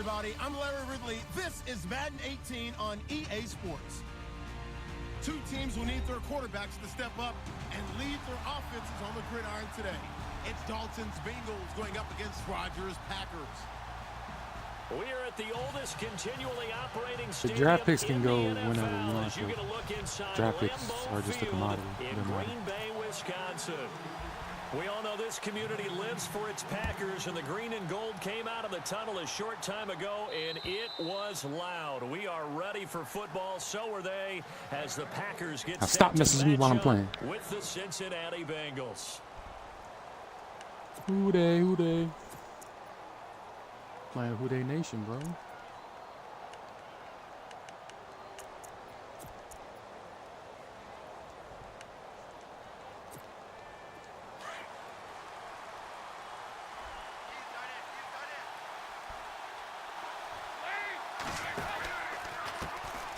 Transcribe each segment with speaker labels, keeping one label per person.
Speaker 1: everybody. I'm Larry Ridley. This is Madden 18 on EA Sports. Two teams will need their quarterbacks to step up and lead their offenses on the gridiron today. It's Dalton's Bengals going up against Rodgers' Packers.
Speaker 2: We are at the oldest continually operating stadium.
Speaker 3: The draft picks can
Speaker 2: in
Speaker 3: go
Speaker 2: the NFL
Speaker 3: whenever you want
Speaker 2: as you
Speaker 3: to.
Speaker 2: get a look inside
Speaker 3: Draft picks
Speaker 2: Lambeau
Speaker 3: are just a
Speaker 2: Field
Speaker 3: commodity.
Speaker 2: in Green Bay, Wisconsin. We all know this community lives for its Packers, and the green and gold came out of the tunnel a short time ago, and it was loud. We are ready for football. So are they, as the Packers get
Speaker 3: now stop messaging me while I'm playing.
Speaker 2: With the Cincinnati Bengals.
Speaker 3: Who they? Who they? Playing Who They Nation, bro.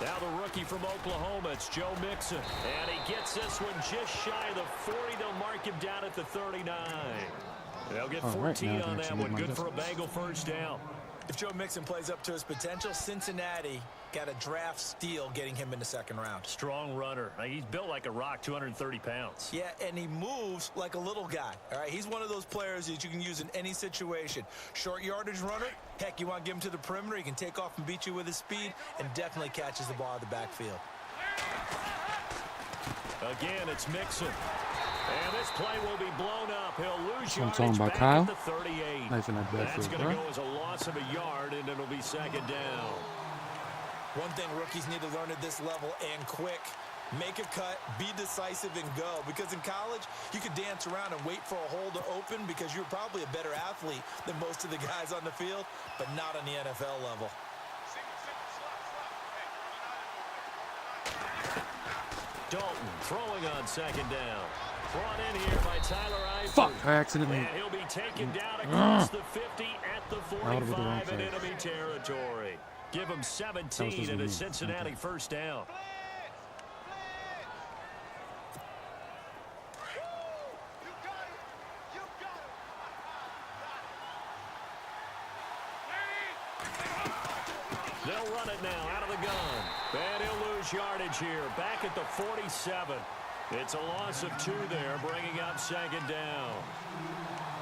Speaker 2: Now the rookie from Oklahoma, it's Joe Mixon. And he gets this one just shy of the 40. They'll mark him down at the 39. They'll get 14 on that one. Good for a Bengal first down.
Speaker 4: If Joe Mixon plays up to his potential, Cincinnati got a draft steal getting him in the second round.
Speaker 2: Strong runner. He's built like a rock, 230 pounds.
Speaker 4: Yeah, and he moves like a little guy. All right, he's one of those players that you can use in any situation. Short yardage runner. Heck, you want to give him to the perimeter, he can take off and beat you with his speed, and definitely catches the ball at the backfield.
Speaker 2: Again, it's Mixon. And this play will be blown up. He'll lose
Speaker 3: I'm
Speaker 2: yardage
Speaker 3: talking about
Speaker 2: back
Speaker 3: Kyle.
Speaker 2: at the 38.
Speaker 3: Nice in that
Speaker 2: That's
Speaker 3: backfield,
Speaker 2: going to
Speaker 3: bro.
Speaker 2: go as a loss of a yard, and it'll be second down.
Speaker 4: One thing rookies need to learn at this level, and quick, make a cut, be decisive, and go. Because in college, you could dance around and wait for a hole to open because you're probably a better athlete than most of the guys on the field, but not on the NFL level.
Speaker 2: Dalton throwing on second down. Brought in here by Tyler Eifert.
Speaker 3: Fuck, I accidentally.
Speaker 2: And he'll be taken down across the 50 at the
Speaker 3: Out of the
Speaker 2: 45 in
Speaker 3: wrong
Speaker 2: enemy territory. Give him 17 and a Cincinnati first down. They'll run it now out of the gun. And he'll lose yardage here. Back at the 47. It's a loss of 2 there, bringing up second down.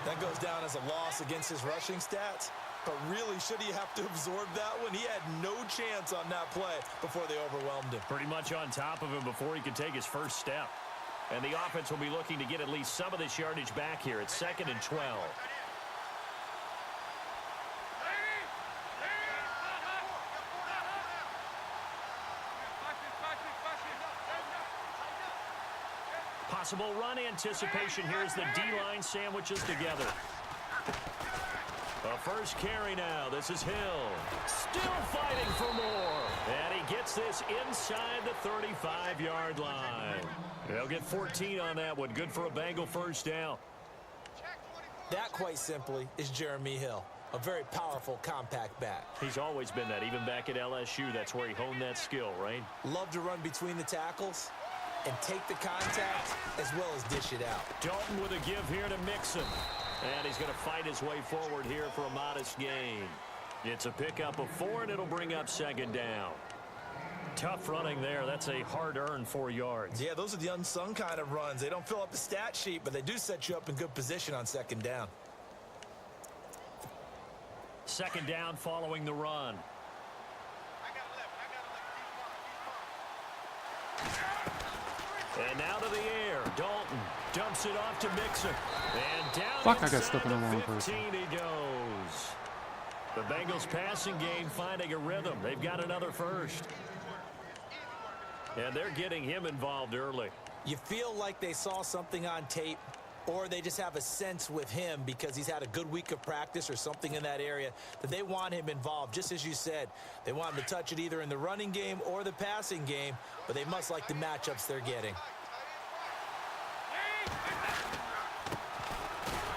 Speaker 4: That goes down as a loss against his rushing stats. But really, should he have to absorb that one? He had no chance on that play before they overwhelmed him.
Speaker 2: Pretty much on top of him before he could take his first step. And the offense will be looking to get at least some of this yardage back here. It's 2nd and 12. Possible run anticipation here as the D-line sandwiches together. A first carry now. This is Hill. Still fighting for more. And he gets this inside the 35-yard line. They'll get 14 on that one. Good for a Bengal first down.
Speaker 4: That, quite simply, is Jeremy Hill. A very powerful, compact back.
Speaker 2: He's always been that. Even back at LSU, that's where he honed that skill, right?
Speaker 4: Love to run between the tackles and take the contact as well as dish it out.
Speaker 2: Dalton with a give here to Mixon. And he's going to fight his way forward here for a modest gain. It's a pickup of 4, and it'll bring up second down. Tough running there. That's a hard-earned 4 yards.
Speaker 4: Yeah, those are the unsung kind of runs. They don't fill up the stat sheet, but they do set you up in good position on second down.
Speaker 2: Second down following the run. And now to the air. Dalton dumps it off to Mixon. And down
Speaker 3: Fuck, I got stuck in the wrong
Speaker 2: 15
Speaker 3: person.
Speaker 2: he goes. The Bengals passing game finding a rhythm. They've got another first. And they're getting him involved early.
Speaker 4: You feel like they saw something on tape, or they just have a sense with him because he's had a good week of practice or something in that area that they want him involved. Just as you said, they want him to touch it either in the running game or the passing game, but they must like the matchups they're getting.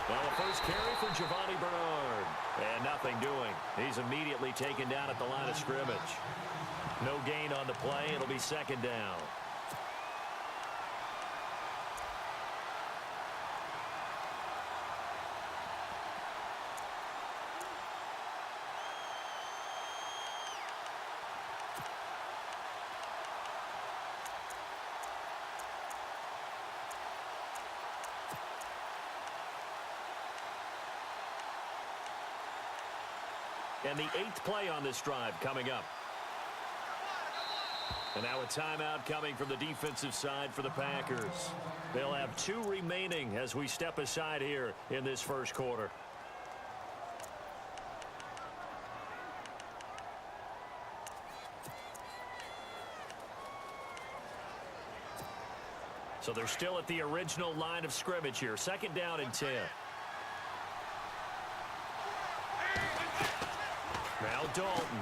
Speaker 2: Well, the first carry for Giovanni Bernard. And nothing doing. He's immediately taken down at the line of scrimmage. No gain on the play. It'll be second down. And the 8th play on this drive coming up. And now a timeout coming from the defensive side for the Packers. They'll have 2 remaining as we step aside here in this first quarter. So they're still at the original line of scrimmage here. 2nd down and 10. Now Dalton.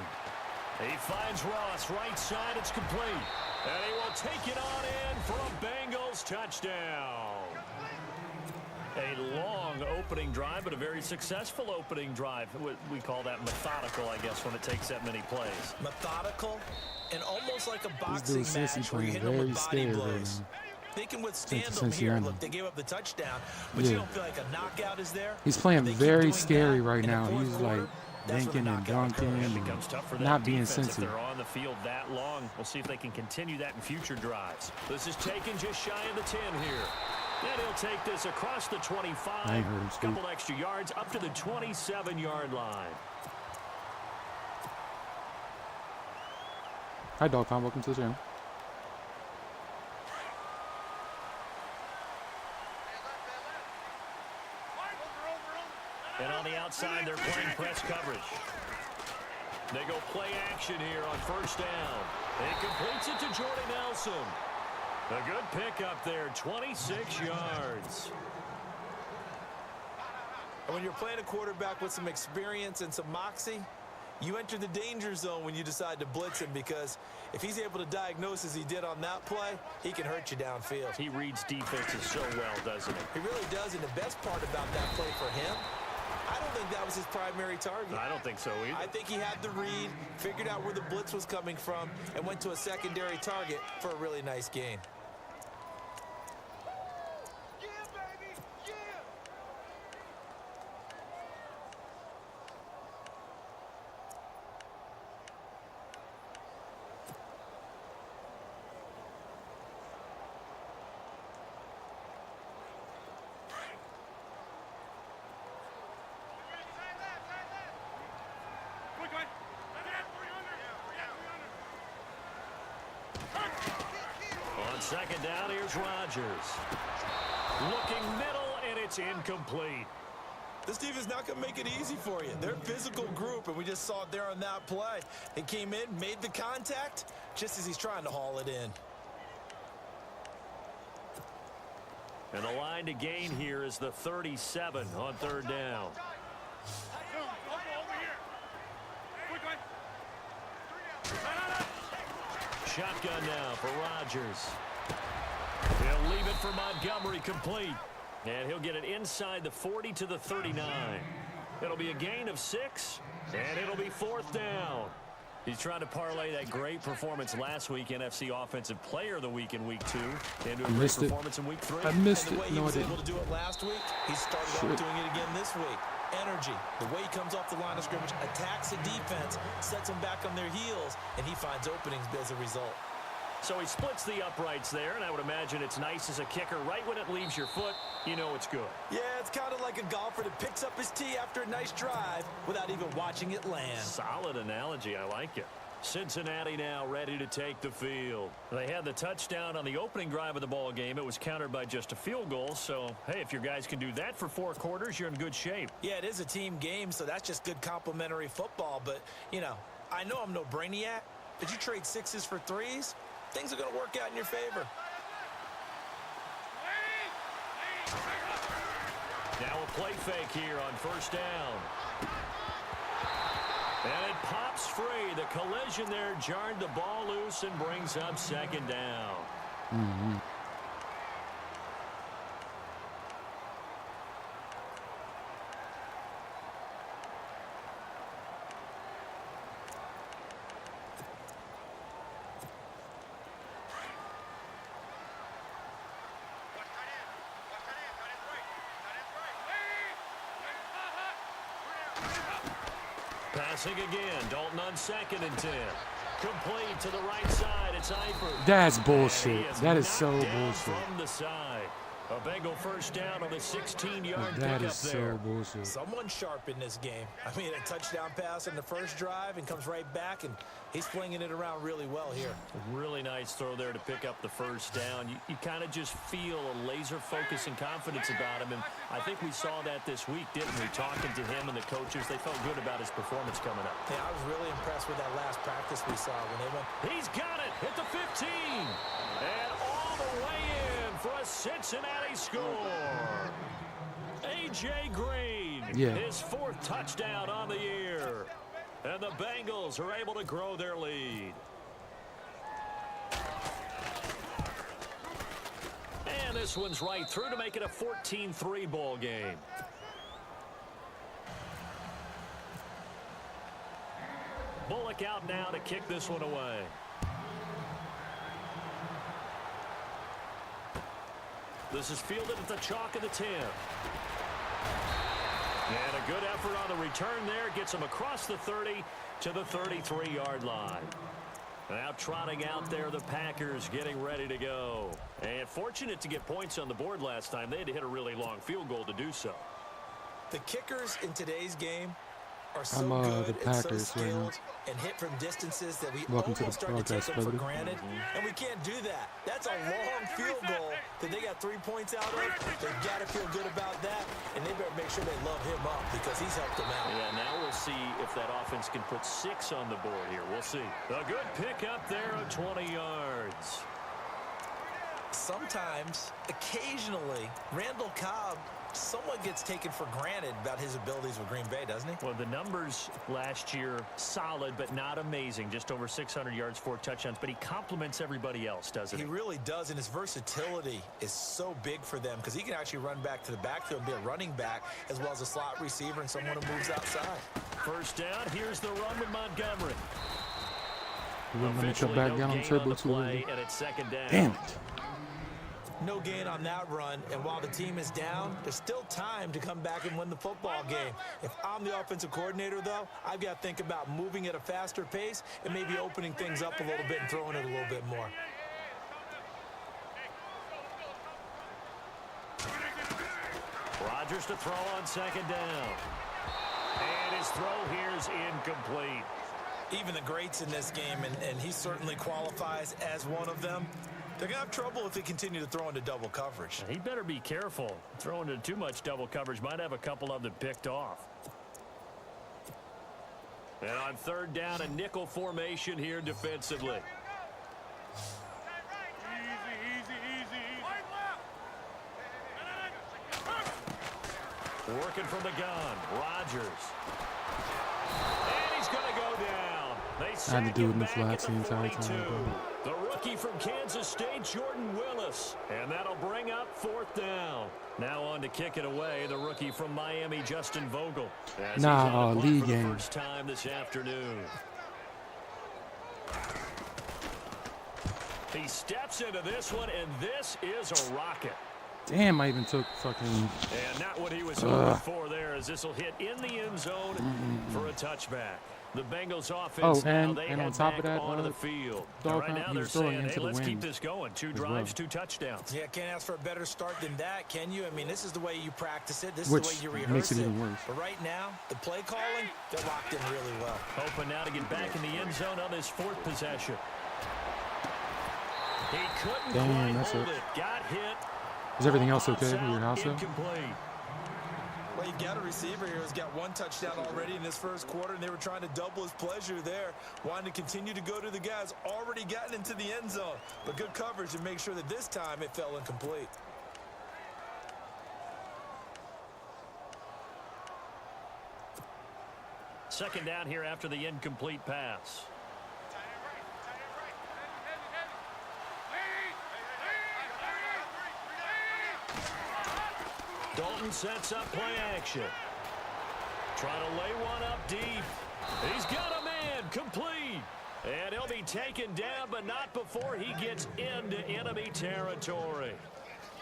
Speaker 2: He finds Ross right side. It's complete. And he will take it on in for a Bengals touchdown. A long opening drive, but a very successful opening drive. We call that methodical, I guess, when it takes that many plays.
Speaker 4: Methodical and almost like a boxing
Speaker 3: This dude
Speaker 4: match
Speaker 3: Cincy
Speaker 4: where you hit
Speaker 3: playing
Speaker 4: them
Speaker 3: very
Speaker 4: with body
Speaker 3: scared right
Speaker 4: blows.
Speaker 3: now.
Speaker 4: They can withstand them
Speaker 3: Cincinnati
Speaker 4: here.
Speaker 3: Bengals.
Speaker 4: Look, they gave up the touchdown, but
Speaker 3: Yeah.
Speaker 4: you don't feel like a knockout is there.
Speaker 3: He's playing
Speaker 4: They keep
Speaker 3: very
Speaker 4: doing
Speaker 3: scary
Speaker 4: that
Speaker 3: right
Speaker 4: in the
Speaker 3: now.
Speaker 4: fourth
Speaker 3: He's
Speaker 4: quarter.
Speaker 3: like
Speaker 4: That's when
Speaker 3: dinking
Speaker 4: the
Speaker 3: and
Speaker 4: knockout
Speaker 3: dunking
Speaker 4: occurs.
Speaker 2: It
Speaker 3: and
Speaker 2: becomes tough for that
Speaker 3: not being
Speaker 2: defense if
Speaker 3: Cincy.
Speaker 2: they're on the field that long. We'll see if they can continue that in future drives. This is taken just shy of the 10 here. And he'll take this across the 25.
Speaker 3: I ain't heard him speak.
Speaker 2: Couple extra yards up to the 27-yard line.
Speaker 3: Hi, Dog Pound. Welcome to the channel.
Speaker 2: And on the outside, they're playing press coverage. They go play action here on 1st down. He completes it to Jordy Nelson. A good pickup there, 26 yards.
Speaker 4: And when you're playing a quarterback with some experience and some moxie, you enter the danger zone when you decide to blitz him, because if he's able to diagnose as he did on that play, he can hurt you downfield.
Speaker 2: He reads defenses so well, doesn't he?
Speaker 4: He really does, and the best part about that play for him, I don't think that was his primary target.
Speaker 2: I don't think so either.
Speaker 4: I think he had the read, figured out where the blitz was coming from, and went to a secondary target for a really nice gain.
Speaker 2: On 2nd down, here's Rodgers. Looking middle, and it's incomplete.
Speaker 4: This defense not going to make it easy for you. They're a physical group, and we just saw it there on that play. He came in, made the contact, just as he's trying to haul it in.
Speaker 2: And the line to gain here is the 37 on 3rd down. Shotgun now for Rodgers. He'll leave it for Montgomery, complete. And he'll get it inside the 40 to the 39. It'll be a gain of 6, and it'll be 4th down. He's trying to parlay that great performance last week, NFC Offensive Player of the Week in Week 2, into a great performance in Week 3.
Speaker 3: I missed
Speaker 4: And the way
Speaker 3: it.
Speaker 4: he
Speaker 3: No, I
Speaker 4: was able
Speaker 3: didn't.
Speaker 4: to do it last week, he started off doing it again this week. Energy, the way he comes off the line of scrimmage, attacks the defense, sets them back on their heels, and he finds openings as a result.
Speaker 2: So he splits the uprights there, and I would imagine it's nice as a kicker. Right when it leaves your foot, you know it's good.
Speaker 4: Yeah, it's kind of like a golfer that picks up his tee after a nice drive without even watching it land.
Speaker 2: Solid analogy. I like it. Cincinnati now ready to take the field. They had the touchdown on the opening drive of the ball game. It was countered by just a field goal. So, hey, if your guys can do that for 4 quarters, you're in good shape.
Speaker 4: Yeah, it is a team game, so that's just good complimentary football. But, you know, I know I'm no brainiac, but you trade 6s for 3s, things are going to work out in your favor.
Speaker 2: Now a play fake here on 1st down. And it pops free. The collision there jarred the ball loose and brings up 2nd down.
Speaker 3: Mm-hmm.
Speaker 2: Passing again. Dalton on 2nd and 10. Complete to the right side. It's Eifert.
Speaker 3: That's
Speaker 2: And
Speaker 3: bullshit.
Speaker 2: he is
Speaker 3: That is
Speaker 2: knocked
Speaker 3: so
Speaker 2: down
Speaker 3: bullshit.
Speaker 2: from the side. A Bengal first down on the 16-yard
Speaker 3: That
Speaker 2: pickup
Speaker 3: is
Speaker 2: there.
Speaker 3: so bullshit.
Speaker 4: Someone sharp in this game. I mean, a touchdown pass on the first drive and comes right back, and he's flinging it around really well here.
Speaker 2: A really nice throw there to pick up the first down. You kind of just feel a laser focus and confidence about him, and I think we saw that this week, didn't we? Talking to him and the coaches, they felt good about his performance coming up.
Speaker 4: Yeah, I was really impressed with that last practice we saw when they went.
Speaker 2: He's got it at the 15, and all the way in for a Cincinnati score. A.J. Green, his 4th touchdown on the year. And the Bengals are able to grow their lead. And this one's right through to make it a 14-3 ball game. Bullock out now to kick this one away. This is fielded at the chalk of the 10. And a good effort on the return there. Gets him across the 30 to the 33-yard line. Now trotting out there, the Packers getting ready to go. And fortunate to get points on the board last time. They had to hit a really long field goal to do so.
Speaker 4: The kickers in today's game are so
Speaker 3: I'm
Speaker 4: good
Speaker 3: the
Speaker 4: and so
Speaker 3: Packers right now.
Speaker 4: skilled and hit from distances that we
Speaker 3: Welcome to
Speaker 4: almost
Speaker 3: the
Speaker 4: start to take
Speaker 3: podcast,
Speaker 4: them for
Speaker 3: brother.
Speaker 4: granted. And we can't do that. That's a long field goal that they got 3 points out of. They've got to feel good about that, and they better make sure they love him up because he's helped them out.
Speaker 2: Yeah, now we'll see if that offense can put 6 on the board here. We'll see. A good pick up there of 20 yards.
Speaker 4: Sometimes, occasionally, Randall Cobb somewhat gets taken for granted about his abilities with Green Bay, doesn't he?
Speaker 2: Well, the numbers last year, solid but not amazing. Just over 600 yards, 4 touchdowns. But he complements everybody else, doesn't he?
Speaker 4: He really does, and his versatility is so big for them because he can actually run back to the backfield and be a running back as well as a slot receiver and someone who moves outside.
Speaker 2: First down, here's the run with Montgomery.
Speaker 3: We're going to
Speaker 2: Officially
Speaker 3: back
Speaker 2: no
Speaker 3: down on
Speaker 2: gain
Speaker 3: turbo
Speaker 2: on the
Speaker 3: 2.
Speaker 2: play, and it's second down.
Speaker 3: Damn it.
Speaker 4: No gain on that run, and while the team is down, there's still time to come back and win the football game. If I'm the offensive coordinator, though, I've got to think about moving at a faster pace and maybe opening things up a little bit and throwing it a little bit more.
Speaker 2: Rodgers to throw on second down. And his throw here is incomplete.
Speaker 4: Even the greats in this game, and he certainly qualifies as one of them, they're going to have trouble if they continue to throw into double coverage.
Speaker 2: He better be careful. Throwing into too much double coverage might have a couple of them picked off. And on third down, a nickel formation here defensively. Working from the gun, Rodgers. And he's going to go down. They sack
Speaker 3: had to do it in the
Speaker 2: him
Speaker 3: flats
Speaker 2: back
Speaker 3: the
Speaker 2: at
Speaker 3: entire time,
Speaker 2: 42. The rookie from Kansas State, Jordan Willis. And that'll bring up fourth down. Now on to kick it away, the rookie from Miami, Justin Vogel. As he's on the clock
Speaker 3: league
Speaker 2: for the
Speaker 3: game.
Speaker 2: first time this afternoon. He steps into this one, and this is a rocket.
Speaker 3: Damn, I even took fucking...
Speaker 2: And not what he was hoping for there, as this will hit in the end zone for a touchback. The Bengals offense now, they
Speaker 3: and
Speaker 2: head
Speaker 3: on top
Speaker 2: back
Speaker 3: of that,
Speaker 2: onto the field.
Speaker 3: dog
Speaker 2: Right now
Speaker 3: he
Speaker 2: they're
Speaker 3: was throwing
Speaker 2: saying,
Speaker 3: into
Speaker 2: hey,
Speaker 3: the
Speaker 2: let's keep
Speaker 3: wind
Speaker 2: this going. 2 drives, 2 touchdowns.
Speaker 4: Yeah, can't ask for a better start than that, can you? I mean, this is the way you practice it. This
Speaker 3: Which
Speaker 4: is the way you rehearse
Speaker 3: makes it even worse.
Speaker 4: But right now, the play calling, they're locked in really well.
Speaker 2: Hoping now to get back in the end zone on his 4th possession. He couldn't
Speaker 3: Damn,
Speaker 2: quite
Speaker 3: that's
Speaker 2: hold
Speaker 3: it.
Speaker 2: it. Got hit.
Speaker 3: Is everything else okay
Speaker 2: Pops
Speaker 3: with your
Speaker 2: out,
Speaker 3: house, though?
Speaker 2: incomplete.
Speaker 4: Well, you got a receiver here who's got 1 touchdown already in this first quarter, and they were trying to double his pleasure there, wanting to continue to go to the guys already gotten into the end zone. But good coverage to make sure that this time it fell incomplete.
Speaker 2: Second down here after the incomplete pass. Dalton sets up play action. Trying to lay one up deep. He's got a man complete. And he'll be taken down, but not before he gets into enemy territory.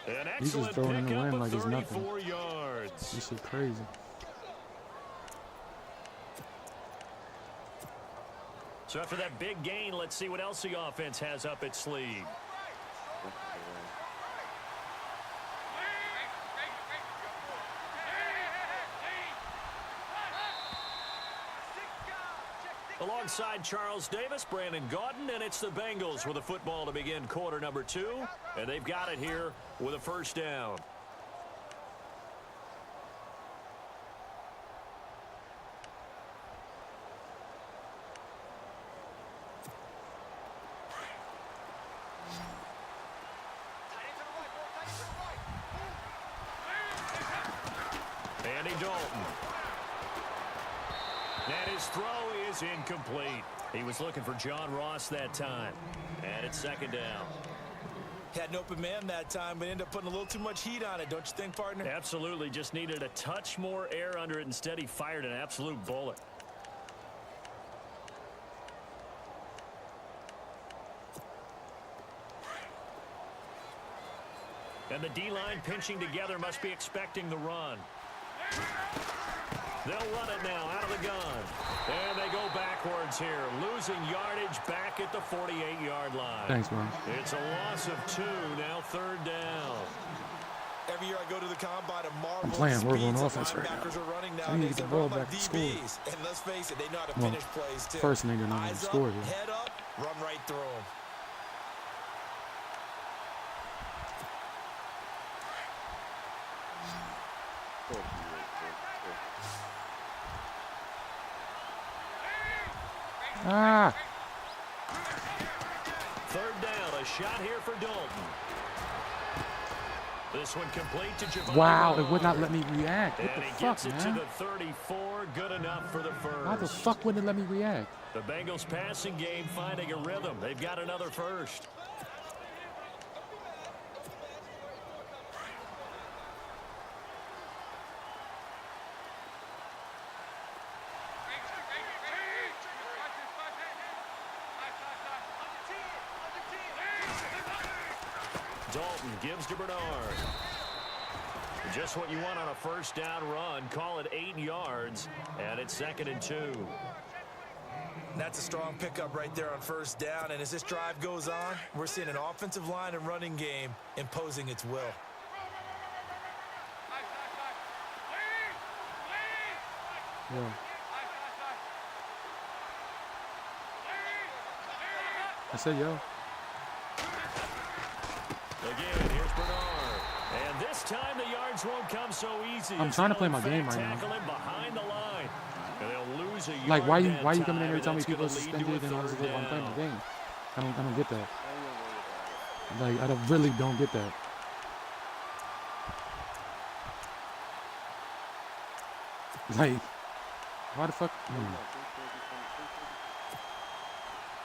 Speaker 2: An
Speaker 3: He's just
Speaker 2: excellent
Speaker 3: throwing in the
Speaker 2: pickup
Speaker 3: wind
Speaker 2: of
Speaker 3: like it's nothing.
Speaker 2: 34 yards.
Speaker 3: This shit crazy.
Speaker 2: So after that big gain, let's see what else the offense has up its sleeve. alongside Charles Davis, Brandon Gaudin, and it's the Bengals with a football to begin quarter number 2, and they've got it here with a first down. Andy Dalton. And his throw is incomplete. He was looking for John Ross that time. And it's second down.
Speaker 4: Had an open man that time, but ended up putting a little too much heat on it, don't you think, partner?
Speaker 2: Absolutely. Just needed a touch more air under it. Instead, he fired an absolute bullet. And the D-line pinching together must be expecting the run. They'll run it now out of the gun. And they go backwards here, losing yardage back at the 48-yard line.
Speaker 3: Thanks, man.
Speaker 2: It's a loss of 2, now third down.
Speaker 4: Every year I go to the combine and marvel.
Speaker 3: I'm playing horrible on offense right now.
Speaker 4: Are running
Speaker 3: I need to get the ball back to score.
Speaker 4: And let's face it, they know how to finish plays too.
Speaker 3: First, they know how to score here.
Speaker 4: Head up, run right through them.
Speaker 3: Ah!
Speaker 2: Third down, a shot here for Dalton. This one complete to Javon.
Speaker 3: Wow, it would not let me react. What
Speaker 2: and
Speaker 3: the
Speaker 2: he
Speaker 3: fuck,
Speaker 2: gets it
Speaker 3: man?
Speaker 2: to the 34, good enough for the first.
Speaker 3: How the fuck wouldn't it let me react?
Speaker 2: The Bengals passing game finding a rhythm. They've got another first. Dalton gives to Bernard. Just what you want on a first down run. Call it 8 yards, and it's 2nd and 2.
Speaker 4: That's a strong pickup right there on first down. And as this drive goes on, we're seeing an offensive line and running game imposing its will.
Speaker 3: Yeah. I said, yo.
Speaker 2: Again, here's Bernard. And this time the yards won't come so easy.
Speaker 3: I'm trying to play my game right now.
Speaker 2: Tackle him behind the line. And they'll lose a yard.
Speaker 3: Like, why you
Speaker 2: that
Speaker 3: coming in here
Speaker 2: time,
Speaker 3: telling me
Speaker 2: and
Speaker 3: people are
Speaker 2: that's gonna lead
Speaker 3: suspended
Speaker 2: to
Speaker 3: and
Speaker 2: a
Speaker 3: all this
Speaker 2: third
Speaker 3: stuff? I'm playing my
Speaker 2: down.
Speaker 3: game. I don't get that. Like, I really don't get that. Like, why the fuck?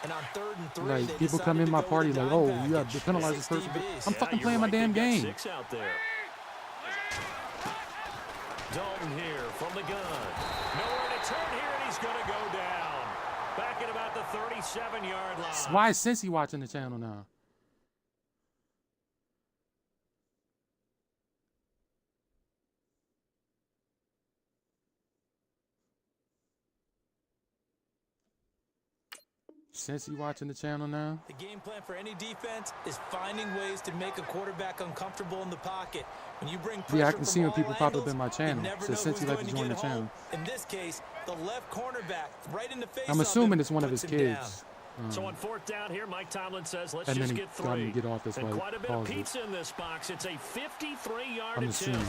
Speaker 4: And on 3rd and 3,
Speaker 3: Like, people come in my party like, oh, you have to penalize this person. I'm fucking playing my damn game.
Speaker 2: 6 out there. Dalton here from the gun. Nowhere to turn here, and he's going to go down. Back at about the 37-yard line.
Speaker 3: Why is Cincy watching the channel now? Cincy watching the channel now?
Speaker 4: The game plan for any defense is finding ways to make a quarterback uncomfortable in the pocket. When you bring pressure
Speaker 3: Yeah, I can see when people pop up
Speaker 4: angles,
Speaker 3: in my channel.
Speaker 4: you never
Speaker 3: So
Speaker 4: know
Speaker 3: Cincy
Speaker 4: who's
Speaker 3: like
Speaker 4: going
Speaker 3: to
Speaker 4: to
Speaker 3: join
Speaker 4: get
Speaker 3: the channel.
Speaker 4: home. In this case, the left cornerback right in the face.
Speaker 3: I'm assuming it's one of his kids.
Speaker 2: So on 4th down here, Mike Tomlin says, let's
Speaker 3: And
Speaker 2: just
Speaker 3: then he
Speaker 2: get
Speaker 3: got him
Speaker 2: 3.
Speaker 3: to get off, that's
Speaker 2: and
Speaker 3: why he
Speaker 2: quite a bit of
Speaker 3: paused it.
Speaker 2: pizza in this box. It's a 53-yard
Speaker 3: I'm
Speaker 2: attempt.
Speaker 3: assuming.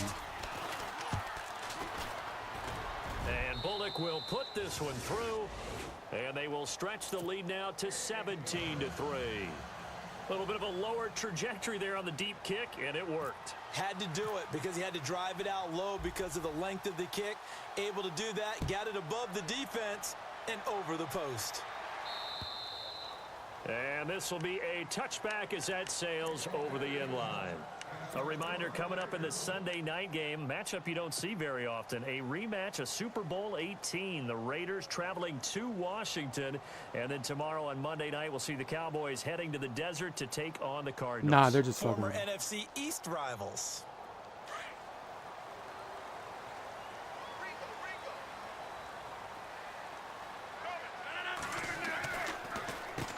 Speaker 2: And Bullock will put this one through. And they will stretch the lead now to 17-3. A little bit of a lower trajectory there on the deep kick, and it worked.
Speaker 4: Had to do it because he had to drive it out low because of the length of the kick. Able to do that, got it above the defense and over the post.
Speaker 2: And this will be a touchback as that sails over the end line. A reminder coming up in the Sunday night game, matchup you don't see very often, a rematch of Super Bowl 18. The Raiders traveling to Washington. And then tomorrow on Monday night, we'll see the Cowboys heading to the desert to take on the Cardinals.
Speaker 3: Nah, they're just
Speaker 4: Former
Speaker 3: fucking.
Speaker 4: NFC East rivals.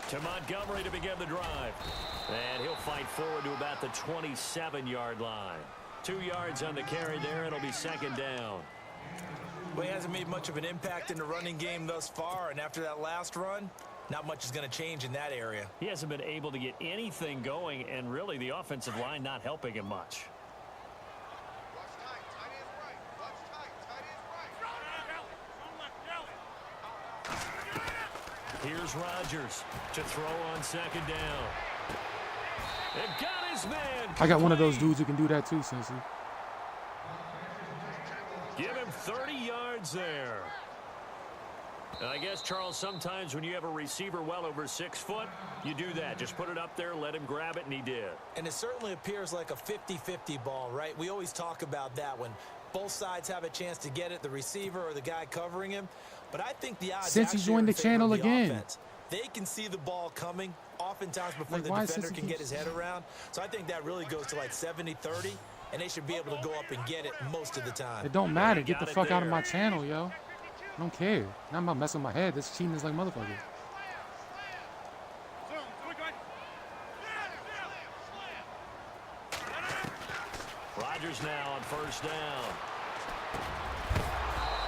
Speaker 2: To Montgomery to begin the drive. And he'll fight forward to about the 27-yard line. 2 yards on the carry there. It'll be 2nd down.
Speaker 4: Well, he hasn't made much of an impact in the running game thus far, and after that last run, not much is going to change in that area.
Speaker 2: He hasn't been able to get anything going, and really the offensive line not helping him much. Here's Rodgers to throw on second down. They've got his man.
Speaker 3: I got one of those dudes who can do that too, Cincy.
Speaker 2: Give him 30 yards there. And I guess, Charles, sometimes when you have a receiver well over 6 foot, you do that. Just put it up there, let him grab it, and he did.
Speaker 4: And it certainly appears like a 50-50 ball, right? We always talk about that when both sides have a chance to get it, the receiver or the guy covering him. But I think the odds
Speaker 3: Since he joined the channel again.
Speaker 4: Offense. They can see the ball coming oftentimes before the defender can get his head around. So I think that really goes to like 70-30, and they should be able to go up and get it most of the time.
Speaker 3: It don't matter. Get the fuck out of my channel, yo. I don't care. Now I'm about messing with my head. This cheating is like motherfucker.
Speaker 2: Rodgers now on first down.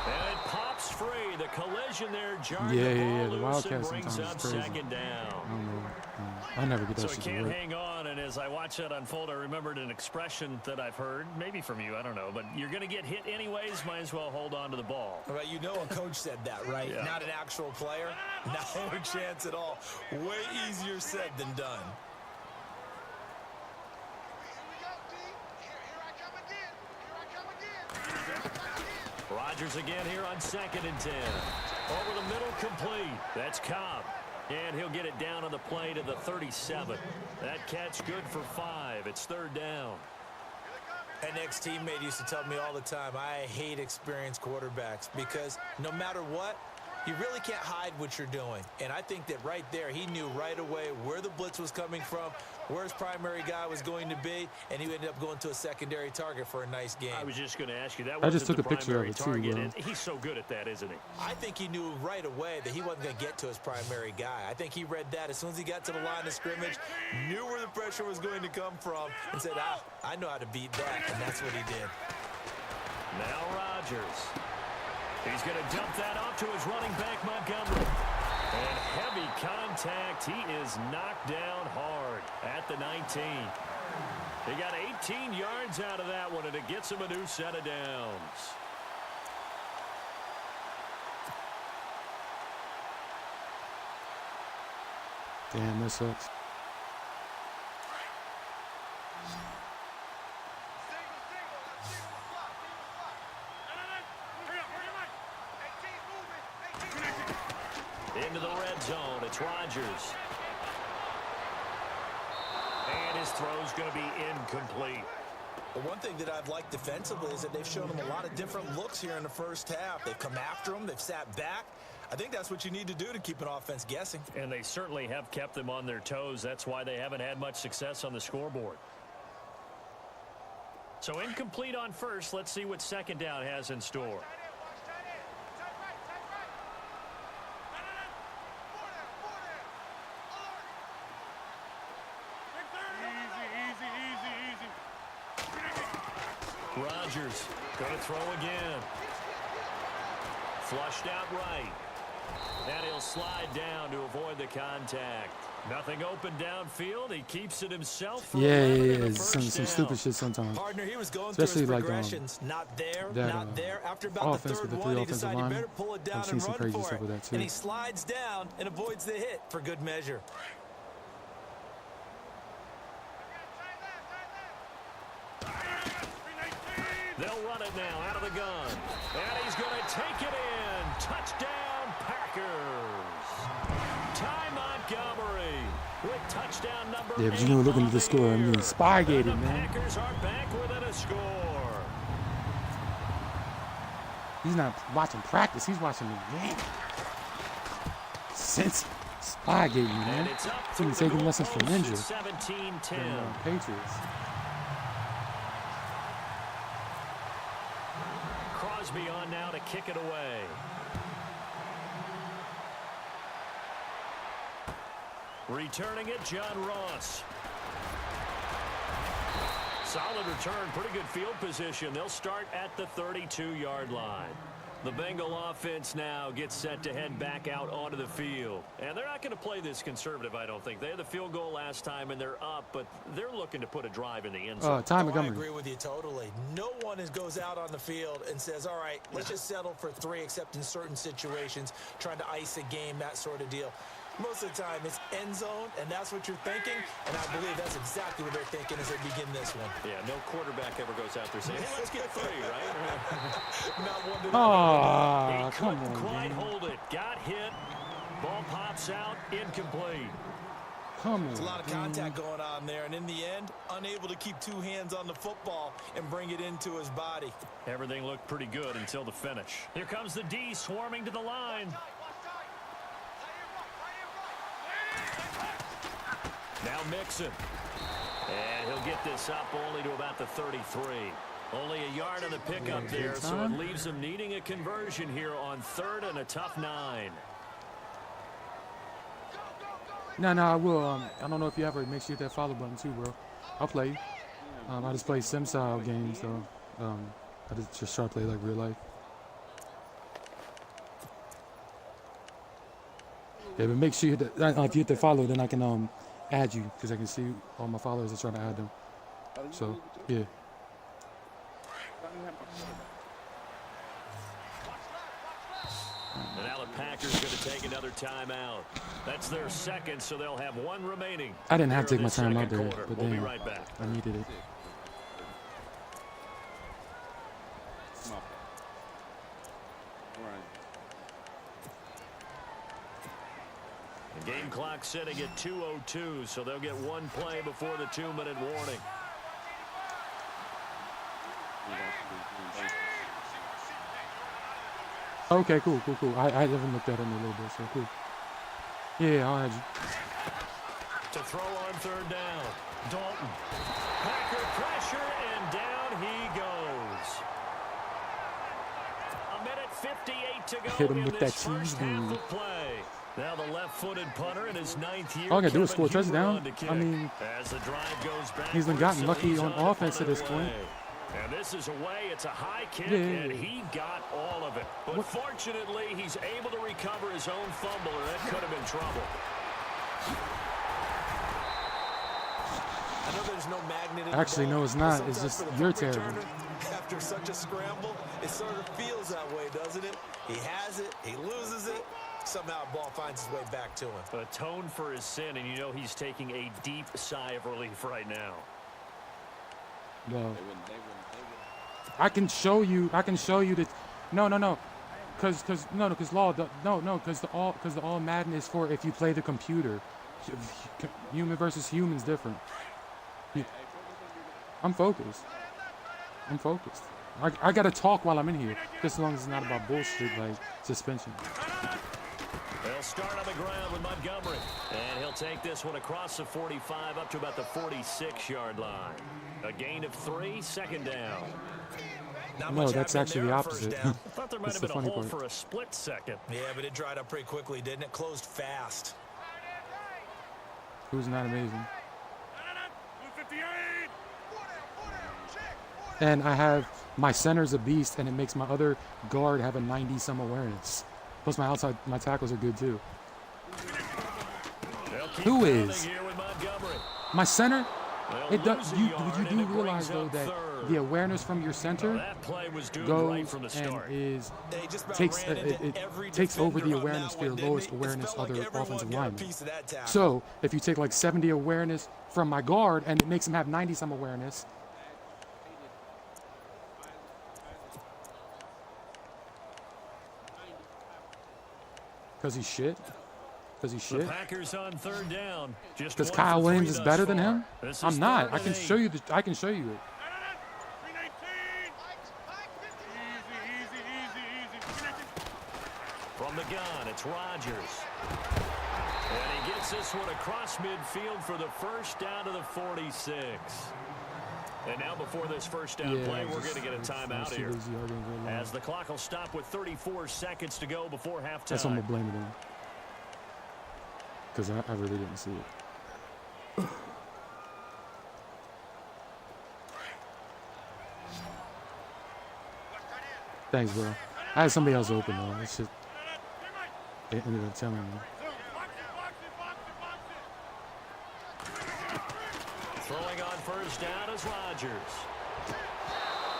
Speaker 2: And it pops free. The collision there jarred
Speaker 3: The Wildcats
Speaker 2: brings up
Speaker 3: sometimes is crazy.
Speaker 2: second down.
Speaker 3: I don't know. I never get that
Speaker 2: So
Speaker 3: shit
Speaker 2: he
Speaker 3: to
Speaker 2: can't
Speaker 3: work.
Speaker 2: hang on, and as I watch that unfold, I remembered an expression that I've heard, maybe from you, I don't know, but you're going to get hit anyways, might as well hold on to the ball.
Speaker 4: All right, you know a coach said that, right?
Speaker 2: Yeah.
Speaker 4: Not an actual player. No chance at all. Way easier said than done.
Speaker 2: Rodgers again here on 2nd and 10. Over the middle, complete. That's Cobb. And he'll get it down on the play to the 37. That catch good for 5. It's 3rd down.
Speaker 4: An ex-teammate used to tell me all the time, I hate experienced quarterbacks because no matter what, you really can't hide what you're doing. And I think that right there, he knew right away where the blitz was coming from, where his primary guy was going to be, and he ended up going to a secondary target for a nice game.
Speaker 2: I was just going to ask you, that
Speaker 3: I just
Speaker 2: wasn't
Speaker 3: took a
Speaker 2: the
Speaker 3: picture of
Speaker 2: primary
Speaker 3: it, too,
Speaker 2: target.
Speaker 3: bro.
Speaker 2: He's so good at that, isn't he?
Speaker 4: I think he knew right away that he wasn't going to get to his primary guy. I think he read that as soon as he got to the line of scrimmage, knew where the pressure was going to come from, and said, I know how to beat that, and that's what he did.
Speaker 2: Now Rodgers. He's going to dump that off to his running back, Montgomery. And heavy contact. He is knocked down hard at the 19. He got 18 yards out of that one, and it gets him a new set of downs.
Speaker 3: Damn, that sucks.
Speaker 2: Into the red zone. It's Rodgers. And his throw's going to be incomplete.
Speaker 4: But one thing that I've liked defensively is that they've shown him a lot of different looks here in the first half. They've come after him. They've sat back. I think that's what you need to do to keep an offense guessing.
Speaker 2: And they certainly have kept them on their toes. That's why they haven't had much success on the scoreboard. So incomplete on first. Let's see what second down has in store. Rodgers going to throw again. Flushed out right. And he'll slide down to avoid the contact. Nothing open downfield. He keeps it himself. For
Speaker 3: Yeah. Some stupid shit sometimes.
Speaker 4: Partner, he was going
Speaker 3: Especially
Speaker 4: through his
Speaker 3: like
Speaker 4: progressions. Not there,
Speaker 3: that,
Speaker 4: not there. After about the
Speaker 3: offense
Speaker 4: third
Speaker 3: with the
Speaker 4: one,
Speaker 3: three
Speaker 4: he
Speaker 3: offensive
Speaker 4: decided you
Speaker 3: linemen.
Speaker 4: better pull it down
Speaker 3: I've seen
Speaker 4: and
Speaker 3: some
Speaker 4: run
Speaker 3: crazy
Speaker 4: for
Speaker 3: stuff
Speaker 4: it.
Speaker 3: with that, too.
Speaker 4: And he slides down and avoids the hit for good measure.
Speaker 2: They'll run it now out of the gun. And he's going to take it in. Touchdown, Packers. Ty Montgomery with touchdown number 8.
Speaker 3: Yeah, but you know, looking at the score, I mean, Spy-gated,
Speaker 2: And the
Speaker 3: man.
Speaker 2: Packers are back within a score.
Speaker 3: He's not watching practice. He's watching the game. Cincy. Spy-gating,
Speaker 2: And
Speaker 3: man.
Speaker 2: it's up
Speaker 3: He's
Speaker 2: through
Speaker 3: been
Speaker 2: the
Speaker 3: taking lessons from
Speaker 2: goalpost.
Speaker 3: Ninja.
Speaker 2: It's 17-10.
Speaker 3: From, Patriots.
Speaker 2: Crosby on now to kick it away. Returning it, John Ross. Solid return, pretty good field position. They'll start at the 32-yard line. The Bengal offense now gets set to head back out onto the field. And they're not going to play this conservative, I don't think. They had the field goal last time, and they're up, but they're looking to put a drive in the end zone.
Speaker 3: Time
Speaker 4: I
Speaker 3: Montgomery.
Speaker 4: agree with you totally. No one goes out on the field and says, all right, let's just settle for 3, except in certain situations, trying to ice a game, that sort of deal. Most of the time, it's end zone, and that's what you're thinking, and I believe that's exactly what they're thinking as they begin this one.
Speaker 2: Yeah, no quarterback ever goes out there saying, hey, let's get 3, right?
Speaker 4: Not one to
Speaker 3: Oh,
Speaker 2: He
Speaker 3: come
Speaker 2: couldn't
Speaker 3: on,
Speaker 2: quite
Speaker 3: man.
Speaker 2: hold it. Got hit. Ball pops out. Incomplete.
Speaker 3: Come on.
Speaker 4: There's a lot of contact going on there, and in the end, unable to keep 2 hands on the football and bring it into his body.
Speaker 2: Everything looked pretty good until the finish. Here comes the D swarming to the line. Now Mixon. And he'll get this up only to about the 33. Only a yard on the pickup there, so it leaves him needing a conversion here on 3rd and a tough 9.
Speaker 3: No, I will. I don't know if you ever make sure you hit that follow button too, bro. I'll play. I just play sim style games, so I just try to play like real life. Yeah, but make sure you hit the, if you hit the follow, then I can add you because I can see all my followers are trying to add them. So yeah.
Speaker 2: And now the Packers going to take another timeout. That's their 2nd, so they'll have 1 remaining.
Speaker 3: I didn't have to take my time out there,
Speaker 2: quarter.
Speaker 3: but
Speaker 2: We'll be
Speaker 3: damn,
Speaker 2: right back.
Speaker 3: I needed it.
Speaker 2: The game clock sitting at 2:02, so they'll get 1 play before the 2-minute warning.
Speaker 3: Okay, cool. I haven't looked at it in a little bit, so cool. Yeah, I'll add you.
Speaker 2: To throw on 3rd down. Dalton. Packer pressure, and down he goes. 1:58 to go
Speaker 3: Hit him
Speaker 2: in
Speaker 3: with
Speaker 2: this
Speaker 3: that cheese
Speaker 2: first half
Speaker 3: dude.
Speaker 2: of play. Now the left-footed punter in his 9th year.
Speaker 3: All I gotta do is
Speaker 2: Kevin
Speaker 3: score a
Speaker 2: Huber
Speaker 3: touchdown.
Speaker 2: on to kick.
Speaker 3: I mean,
Speaker 2: as the drive goes back,
Speaker 3: he's been gotten
Speaker 2: so
Speaker 3: lucky
Speaker 2: he's
Speaker 3: on
Speaker 2: to
Speaker 3: offense
Speaker 2: punt
Speaker 3: at this
Speaker 2: it
Speaker 3: point.
Speaker 2: away. And this is away. It's a high kick,
Speaker 3: Yeah.
Speaker 2: and he got all of it. But fortunately, he's able to recover his own fumble, or that could have been trouble.
Speaker 4: I know there's no magnet in
Speaker 3: Actually,
Speaker 4: the ball,
Speaker 3: no, it's not.
Speaker 4: but
Speaker 3: It's
Speaker 4: sometimes
Speaker 3: just
Speaker 4: for the
Speaker 3: you're
Speaker 4: punt
Speaker 3: terrible.
Speaker 4: returner, after such a scramble, it sort of feels that way, doesn't it? He has it, he loses it, somehow the ball finds its way back to him.
Speaker 2: Atone for his sin, and you know he's taking a deep sigh of relief right now.
Speaker 3: No. I can show you that. No. Because the all Madden is for if you play the computer. Human versus human's different. I'm focused. I gotta talk while I'm in here, just as long as it's not about bullshit like suspension.
Speaker 2: They'll start on the ground with Montgomery, and he'll take this one across the 45 up to about the 46-yard line. A gain of 3, 2nd down.
Speaker 3: No, that's actually the opposite.
Speaker 2: I thought there might
Speaker 3: That's
Speaker 2: have
Speaker 3: the
Speaker 2: been a
Speaker 3: funny
Speaker 2: hole
Speaker 3: part.
Speaker 2: for a split second.
Speaker 4: Yeah, but it dried up pretty quickly, didn't it? Closed fast.
Speaker 3: Who's not amazing. And I have my center's a beast, and it makes my other guard have a 90-some awareness. Plus my tackles are good too. Who is? My center? You do realize though that the awareness from your center goes and is takes over the awareness for your lowest awareness other offensive lineman. So if you take like 70 awareness from my guard and it makes him have 90-some awareness. Because he's shit?
Speaker 2: The Packers on 3rd down.
Speaker 3: Because Kyle Williams is better than him? I'm not. I can show you it.
Speaker 2: From the gun, it's Rodgers. And he gets this one across midfield for the first down to the 46. And now before this first down play, we're going to get a timeout here. As the clock will stop with 34 seconds to go before halftime.
Speaker 3: That's what I'm going to blame it on. Because I really didn't see it. Thanks, bro. I had somebody else open though. It's just they ended up telling me.
Speaker 2: Throwing on first down is Rodgers.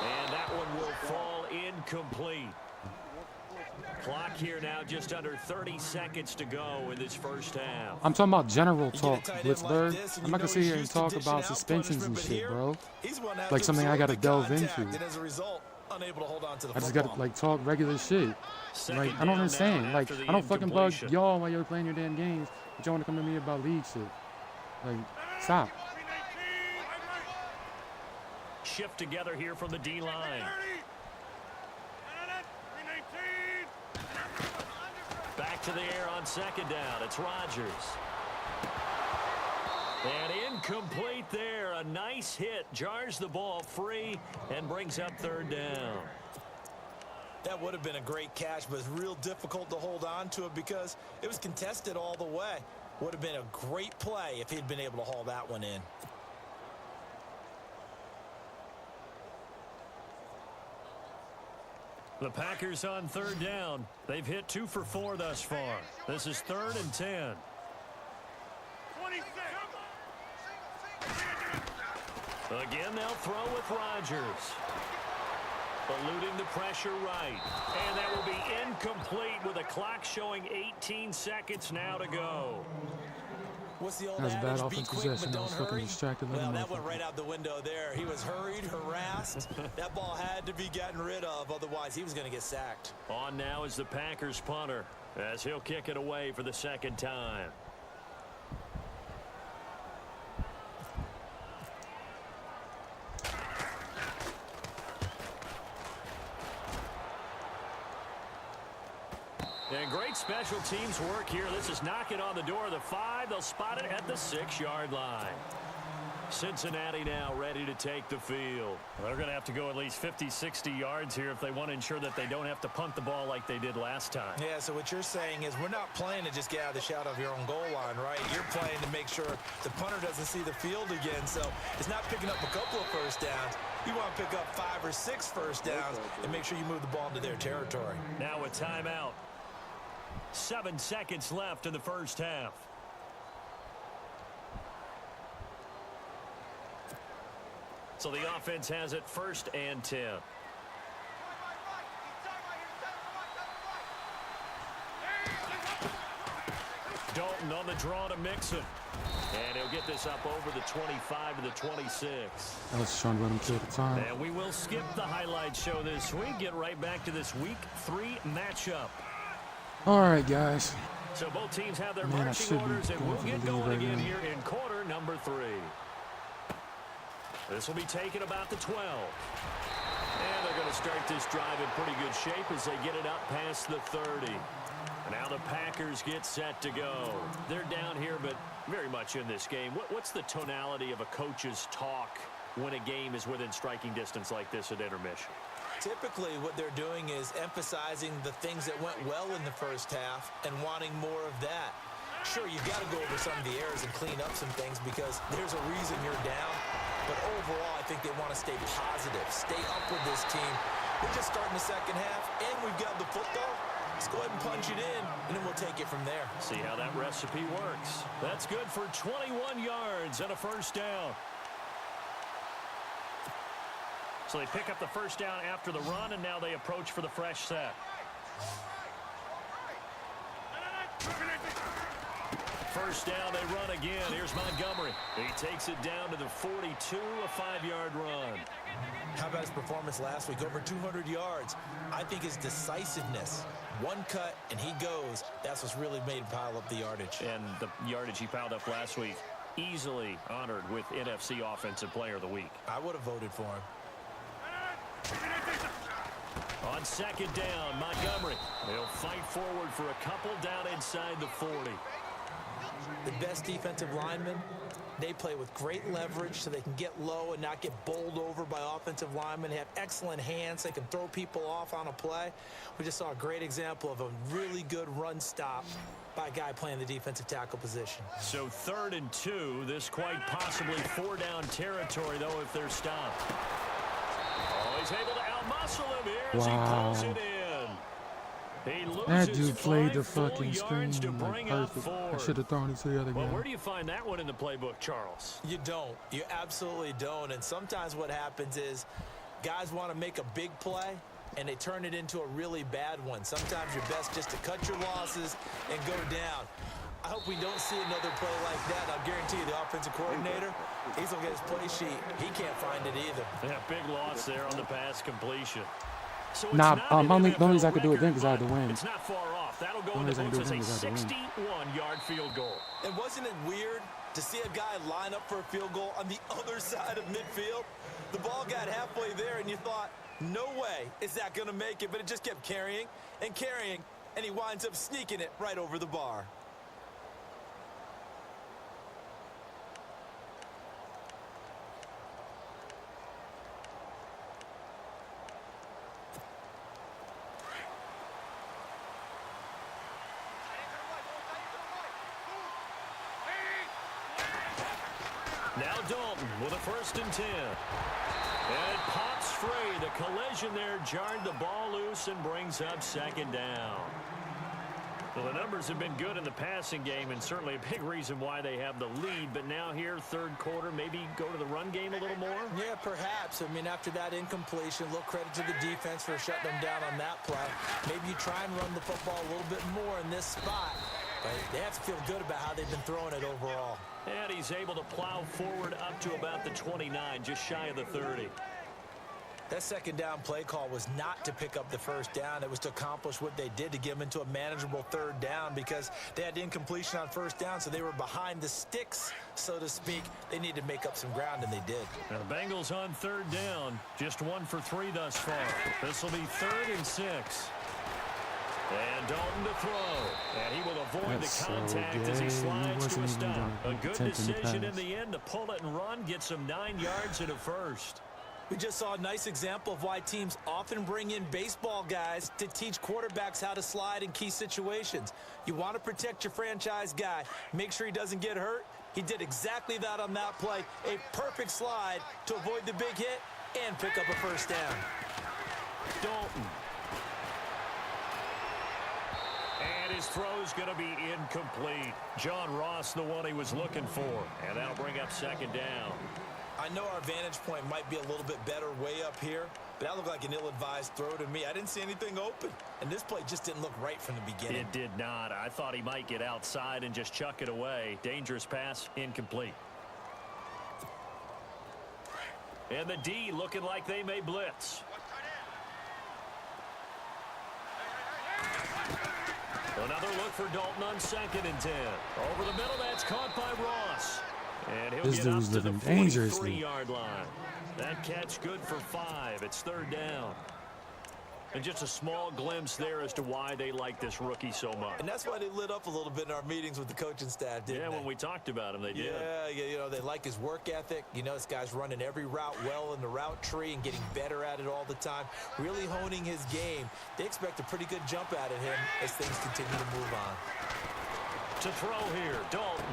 Speaker 2: And that one will fall incomplete. Clock here now just under 30 seconds to go in this first half.
Speaker 3: I'm talking about general talk, Blitzberg. I'm not going to sit here and talk about suspensions and shit, bro. Like something I got to delve into. I just got to, like, talk regular shit. Like, I don't understand. Like, I don't fucking bug y'all while you're playing your damn games, but y'all want to come to me about league shit. Like, stop.
Speaker 2: Shift together here from the D-line. Back to the air on second down. It's Rodgers. And incomplete there. A nice hit. Jars the ball free and brings up third down.
Speaker 4: That would have been a great catch, but it's real difficult to hold on to it because it was contested all the way. Would have been a great play if he'd been able to haul that one in.
Speaker 2: The Packers on third down. They've hit 2 for 4 thus far. This is 3rd and 10. Again, they'll throw with Rodgers. Eluding the pressure right. And that will be incomplete with a clock showing 18 seconds now to go.
Speaker 4: What's the old
Speaker 3: That was a bad
Speaker 4: adage? Be
Speaker 3: offensive
Speaker 4: quick,
Speaker 3: possession.
Speaker 4: but
Speaker 3: I was
Speaker 4: don't
Speaker 3: fucking
Speaker 4: hurry.
Speaker 3: distracted.
Speaker 4: Well, that went right out the window there. He was hurried, harassed. That ball had to be gotten rid of. Otherwise, he was going to get sacked.
Speaker 2: On now is the Packers punter as he'll kick it away for the second time. And great special teams work here. This is knocking on the door of the 5. They'll spot it at the 6-yard line. Cincinnati now ready to take the field. They're going to have to go at least 50, 60 yards here if they want to ensure that they don't have to punt the ball like they did last time.
Speaker 4: Yeah, so what you're saying is we're not playing to just get out of the shadow of your own goal line, right? You're playing to make sure the punter doesn't see the field again. So it's not picking up a couple of first downs. You want to pick up 5 or 6 first downs and make sure you move the ball into their territory.
Speaker 2: Now a timeout. 7 seconds left in the first half. So the offense has it 1st and 10. Dalton on the draw to Mixon. And he'll get this up over the 25 to the 26.
Speaker 3: I was trying to let him kill the time.
Speaker 2: And we will skip the highlight show this week. Get right back to this Week 3 matchup.
Speaker 3: All right, guys.
Speaker 2: So both teams have their
Speaker 3: Man,
Speaker 2: marching orders, and we'll get going
Speaker 3: right
Speaker 2: again
Speaker 3: now.
Speaker 2: here in quarter number 3. This will be taken about the 12. And they're going to start this drive in pretty good shape as they get it up past the 30. Now the Packers get set to go. They're down here, but very much in this game. What's the tonality of a coach's talk when a game is within striking distance like this at intermission?
Speaker 4: Typically, what they're doing is emphasizing the things that went well in the first half and wanting more of that. Sure, you've got to go over some of the errors and clean up some things because there's a reason you're down. But overall, I think they want to stay positive, stay up with this team. We're just starting the second half, and we've got the football. Let's go ahead and punch it in, and then we'll take it from there.
Speaker 2: See how that recipe works. That's good for 21 yards and a first down. So they pick up the first down after the run, and now they approach for the fresh set. First down, they run again. Here's Montgomery. He takes it down to the 42, a 5-yard run.
Speaker 4: How about his performance last week? Over 200 yards. I think his decisiveness. One cut, and he goes. That's what's really made him pile up the yardage.
Speaker 2: And the yardage he piled up last week, easily honored with NFC Offensive Player of the Week.
Speaker 4: I would have voted for him.
Speaker 2: On second down, Montgomery. They'll fight forward for a couple down inside the 40.
Speaker 4: The best defensive linemen, they play with great leverage so they can get low and not get bowled over by offensive linemen. They have excellent hands. They can throw people off on a play. We just saw a great example of a really good run stop by a guy playing the defensive tackle position.
Speaker 2: So 3rd and 2. This quite possibly 4-down territory, though, if they're stopped. Oh, he's able to outmuscle him here as he pulls it in.
Speaker 3: That dude played the fucking screen like perfect. I should have thrown it to the other guy.
Speaker 2: Well, where do you find that one in the playbook, Charles?
Speaker 4: You don't. You absolutely don't. And sometimes what happens is guys want to make a big play, and they turn it into a really bad one. Sometimes you're best just to cut your losses and go down. I hope we don't see another play like that. I'll guarantee you the offensive coordinator, he's going to get his play sheet. He can't find it either.
Speaker 2: Yeah, big loss there on the pass completion. So
Speaker 3: nah, only reason I could do it then because I had to win.
Speaker 2: It's not far off. That'll go in the books as a 61-yard field goal.
Speaker 4: And wasn't it weird to see a guy line up for a field goal on the other side of midfield? The ball got halfway there, and you thought, no way is that going to make it. But it just kept carrying and carrying, and he winds up sneaking it right over the bar.
Speaker 2: Now Dalton with a 1st and 10. And it pops free. The collision there jarred the ball loose and brings up 2nd down. Well, the numbers have been good in the passing game and certainly a big reason why they have the lead. But now here, 3rd quarter, maybe go to the run game a little more?
Speaker 4: Yeah, perhaps. I mean, after that incompletion, a little credit to the defense for shutting them down on that play. Maybe you try and run the football a little bit more in this spot. But they have to feel good about how they've been throwing it overall.
Speaker 2: And he's able to plow forward up to about the 29, just shy of the 30.
Speaker 4: That 2nd down play call was not to pick up the 1st down. It was to accomplish what they did to get them into a manageable 3rd down because they had incompletion on 1st down, so they were behind the sticks, so to speak. They needed to make up some ground, and they did.
Speaker 2: Now the Bengals on 3rd down, just 1 for 3 thus far. This will be 3rd and 6. And Dalton to throw. And he will avoid the contact as he slides to a stop. A good decision in the end to pull it and run, get some 9 yards and a 1st.
Speaker 4: We just saw a nice example of why teams often bring in baseball guys to teach quarterbacks how to slide in key situations. You want to protect your franchise guy. Make sure he doesn't get hurt. He did exactly that on that play. A perfect slide to avoid the big hit and pick up a 1st down.
Speaker 2: Dalton. And his throw's going to be incomplete. John Ross, the one he was looking for. And that'll bring up 2nd down.
Speaker 4: I know our vantage point might be a little bit better way up here, but that looked like an ill-advised throw to me. I didn't see anything open, and this play just didn't look right from the beginning.
Speaker 2: It did not. I thought he might get outside and just chuck it away. Dangerous pass, incomplete. And the D looking like they may blitz. Another look for Dalton on 2nd and 10. Over the middle, that's caught by Ross. And he'll get up to the 43-yard line. That catch good for 5. It's 3rd down. And just a small glimpse there as to why they like this rookie so much.
Speaker 4: And that's why they lit up a little bit in our meetings with the coaching staff, didn't they?
Speaker 2: Yeah, when we talked about him, they did.
Speaker 4: Yeah, you know, they like his work ethic. You know, this guy's running every route well in the route tree and getting better at it all the time, really honing his game. They expect a pretty good jump out of him as things continue to move on.
Speaker 2: To throw here, Dalton.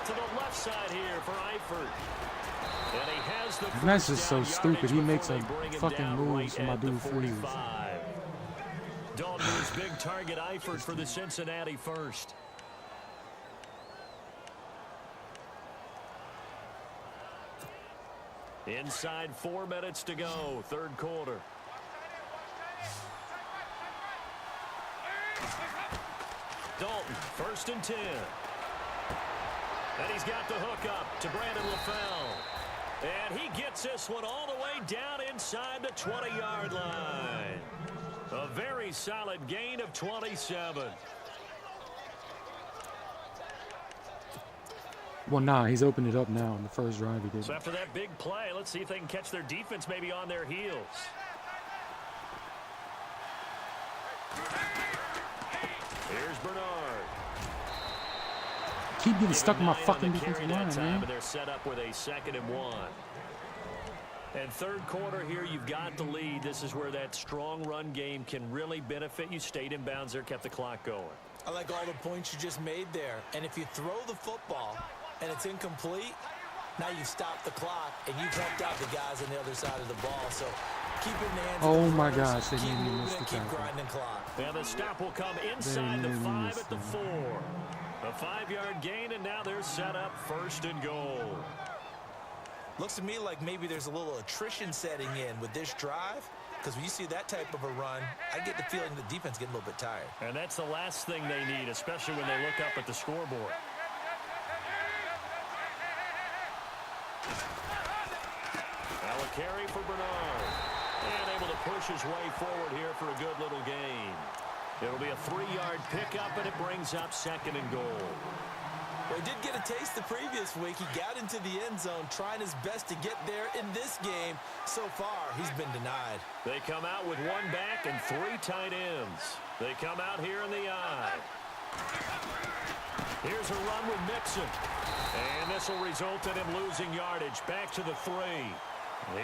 Speaker 2: To the left side here for Eifert. And he has the
Speaker 3: and that's just so stupid. He makes a fucking move so my dude freezes.
Speaker 2: Dalton is big target Eifert for the Cincinnati 1st. Inside 4 minutes to go, 3rd quarter. Dalton, 1st and 10. And he's got the hook up to Brandon LaFell. And he gets this one all the way down inside the 20-yard line. A very solid gain of 27.
Speaker 3: Well, nah, he's opened it up now in the 1st drive he did.
Speaker 2: So after that big play, let's see if they can catch their defense maybe on their heels. Here's Bernard.
Speaker 3: Keep getting stuck in my fucking defensive line, man.
Speaker 2: They're set up with a 2nd and 1. And 3rd quarter here, you've got the lead. This is where that strong run game can really benefit you. Stayed in bounds there, kept the clock going.
Speaker 4: I like all the points you just made there. And if you throw the football and it's incomplete, now you've stopped the clock and you've helped out the guys on the other side of the ball. So keep in the hands of the
Speaker 3: my
Speaker 4: runners,
Speaker 3: gosh, they
Speaker 4: keep
Speaker 3: made me
Speaker 4: moving
Speaker 3: miss the
Speaker 4: and keep
Speaker 3: tackle.
Speaker 4: grinding clock.
Speaker 2: And the stop will come inside the 5 at the 4. A 5-yard gain, and now they're set up 1st and goal.
Speaker 4: Looks to me like maybe there's a little attrition setting in with this drive, because when you see that type of a run, I get the feeling the defense getting a little bit tired.
Speaker 2: And that's the last thing they need, especially when they look up at the scoreboard. Now a carry for Bernard. And able to push his way forward here for a good little gain. It'll be a 3-yard pickup, and it brings up 2nd and goal.
Speaker 4: Well, he did get a taste the previous week. He got into the end zone trying his best to get there in this game. So far, he's been denied.
Speaker 2: They come out with 1 back and 3 tight ends. They come out here in the I. Here's a run with Mixon. And this will result in him losing yardage. Back to the 3.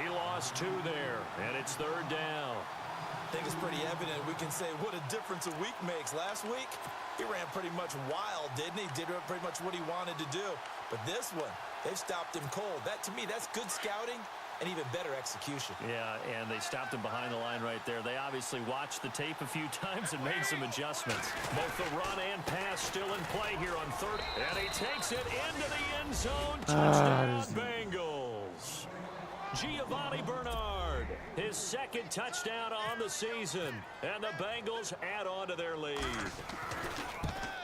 Speaker 2: He lost 2 there, and it's 3rd down.
Speaker 4: I think it's pretty evident we can say what a difference a week makes. Last week, he ran pretty much wild, didn't he? Did pretty much what he wanted to do. But this one, they've stopped him cold. That, to me, that's good scouting and even better execution.
Speaker 2: Yeah, and they stopped him behind the line right there. They obviously watched the tape a few times and made some adjustments. Both the run and pass still in play here on 3rd. And he takes it into the end zone. Touchdown, Bengals. Giovanni Bernard, his 2nd touchdown on the season, and the Bengals add on to their lead.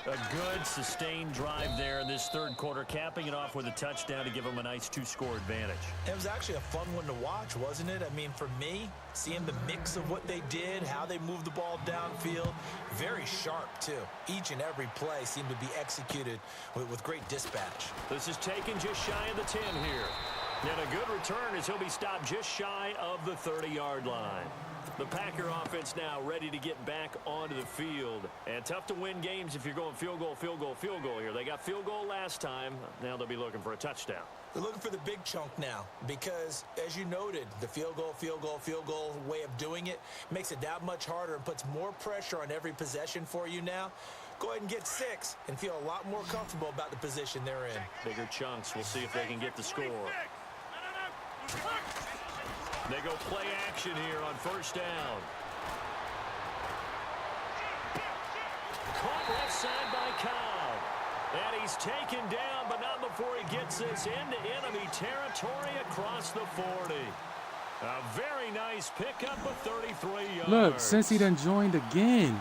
Speaker 2: A good, sustained drive there in this 3rd quarter, capping it off with a touchdown to give them a nice 2-score advantage.
Speaker 4: It was actually a fun one to watch, wasn't it? I mean, for me, seeing the mix of what they did, how they moved the ball downfield, very sharp, too. Each and every play seemed to be executed with great dispatch.
Speaker 2: This is taken just shy of the 10 here. And a good return as he'll be stopped just shy of the 30-yard line. The Packer offense now ready to get back onto the field. And tough to win games if you're going field goal, field goal, field goal here. They got field goal last time. Now they'll be looking for a touchdown.
Speaker 4: They're looking for the big chunk now because, as you noted, the field goal way of doing it makes it that much harder and puts more pressure on every possession for you now. Go ahead and get 6 and feel a lot more comfortable about the position they're in.
Speaker 2: Bigger chunks. We'll see if they can get the score. They go play action here on 1st down. Caught left side by Cobb. And he's taken down, but not before he gets this into enemy territory across the 40. A very nice pickup of 33 yards.
Speaker 3: Look, Cincy done joined again.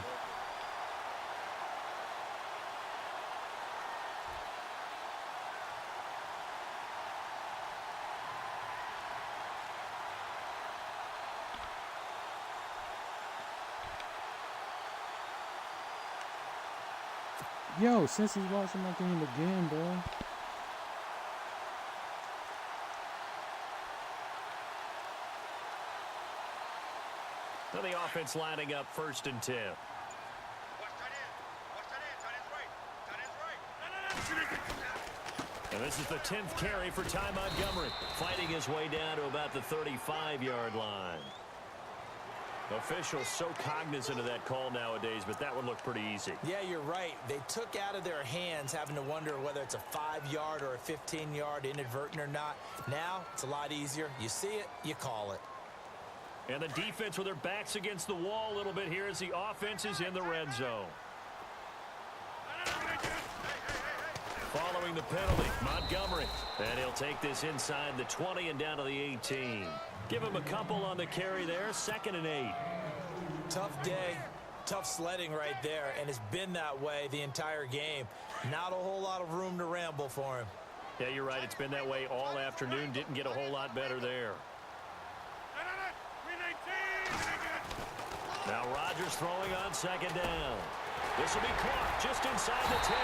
Speaker 3: Yo, Cincy's watching my game again, bro.
Speaker 2: Now the offense lining up 1st and 10. And this is the 10th carry for Ty Montgomery, fighting his way down to about the 35-yard line. Officials so cognizant of that call nowadays, but that one looked pretty easy.
Speaker 4: Yeah, you're right. They took out of their hands having to wonder whether it's a 5-yard or a 15-yard inadvertent or not. Now, it's a lot easier. You see it, you call it.
Speaker 2: And the defense with their backs against the wall a little bit here as the offense is in the red zone. Following the penalty, Montgomery. And he'll take this inside the 20 and down to the 18. Give him a couple on the carry there, 2nd and 8.
Speaker 4: Tough day, tough sledding right there, and it's been that way the entire game. Not a whole lot of room to ramble for him.
Speaker 2: Yeah, you're right. It's been that way all afternoon. Didn't get a whole lot better there. Now Rodgers throwing on 2nd down. This will be caught just inside the 10.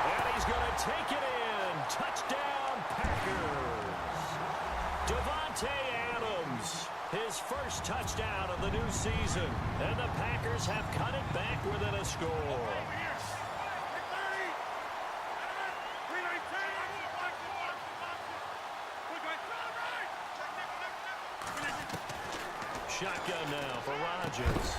Speaker 2: And he's going to take it in. Touchdown, Packers. Devontae Adams, his first touchdown of the new season. And the Packers have cut it back within a score. Shotgun now for Rodgers.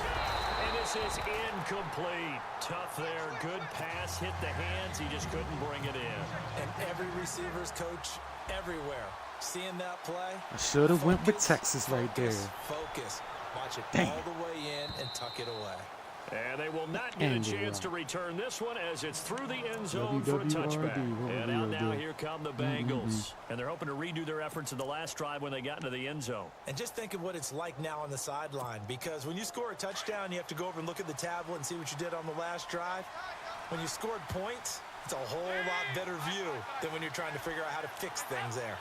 Speaker 2: And this is incomplete. Tough there. Good pass. Hit the hands. He just couldn't bring it in.
Speaker 4: And every receiver's coach everywhere. Seeing that play.
Speaker 3: I should have went with Texas right there.
Speaker 4: Focus. Watch it
Speaker 3: Damn.
Speaker 4: all the way in and tuck it away.
Speaker 2: And they will not get a chance to return this one as it's through the end zone for a touchback. And out now, here come the Bengals. And they're hoping to redo their efforts in the last drive when they got into the end zone.
Speaker 4: And just think of what it's like now on the sideline, because when you score a touchdown, you have to go over and look at the tablet and see what you did on the last drive. When you scored points, it's a whole lot better view than when you're trying to figure out how to fix things there.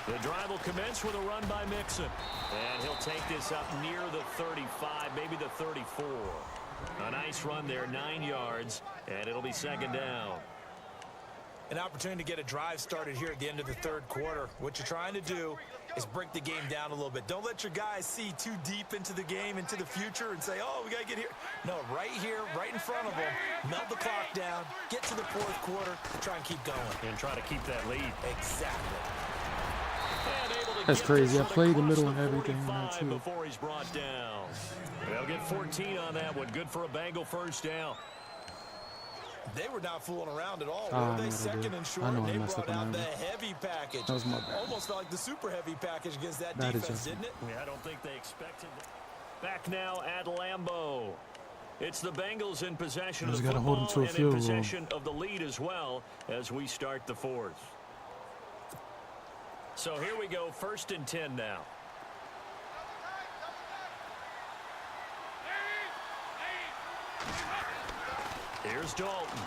Speaker 2: The drive will commence with a run by Mixon. And he'll take this up near the 35, maybe the 34. A nice run there, 9 yards, and it'll be second down.
Speaker 4: An opportunity to get a drive started here at the end of the third quarter. What you're trying to do is break the game down a little bit. Don't let your guys see too deep into the game, into the future, and say, oh, we got to get here. No, right here, right in front of them, melt the clock down, get to the fourth quarter, try and keep going.
Speaker 2: And try to keep that lead.
Speaker 4: Exactly.
Speaker 3: That's crazy. I played the middle and everything in that too.
Speaker 2: Before he's brought down. They'll get 14 on that one. Good for a Bengal first down.
Speaker 4: They were not fooling around at all. Were they? Second and short, they brought out the heavy package.
Speaker 3: That was my bad.
Speaker 4: Almost felt like the super heavy package against that defense, didn't it?
Speaker 2: Yeah, I don't think they expected it. Back now at Lambeau. It's the Bengals in possession of the football and in possession of the lead as well as we start the fourth. So here we go, 1st and 10 now. Here's Dalton.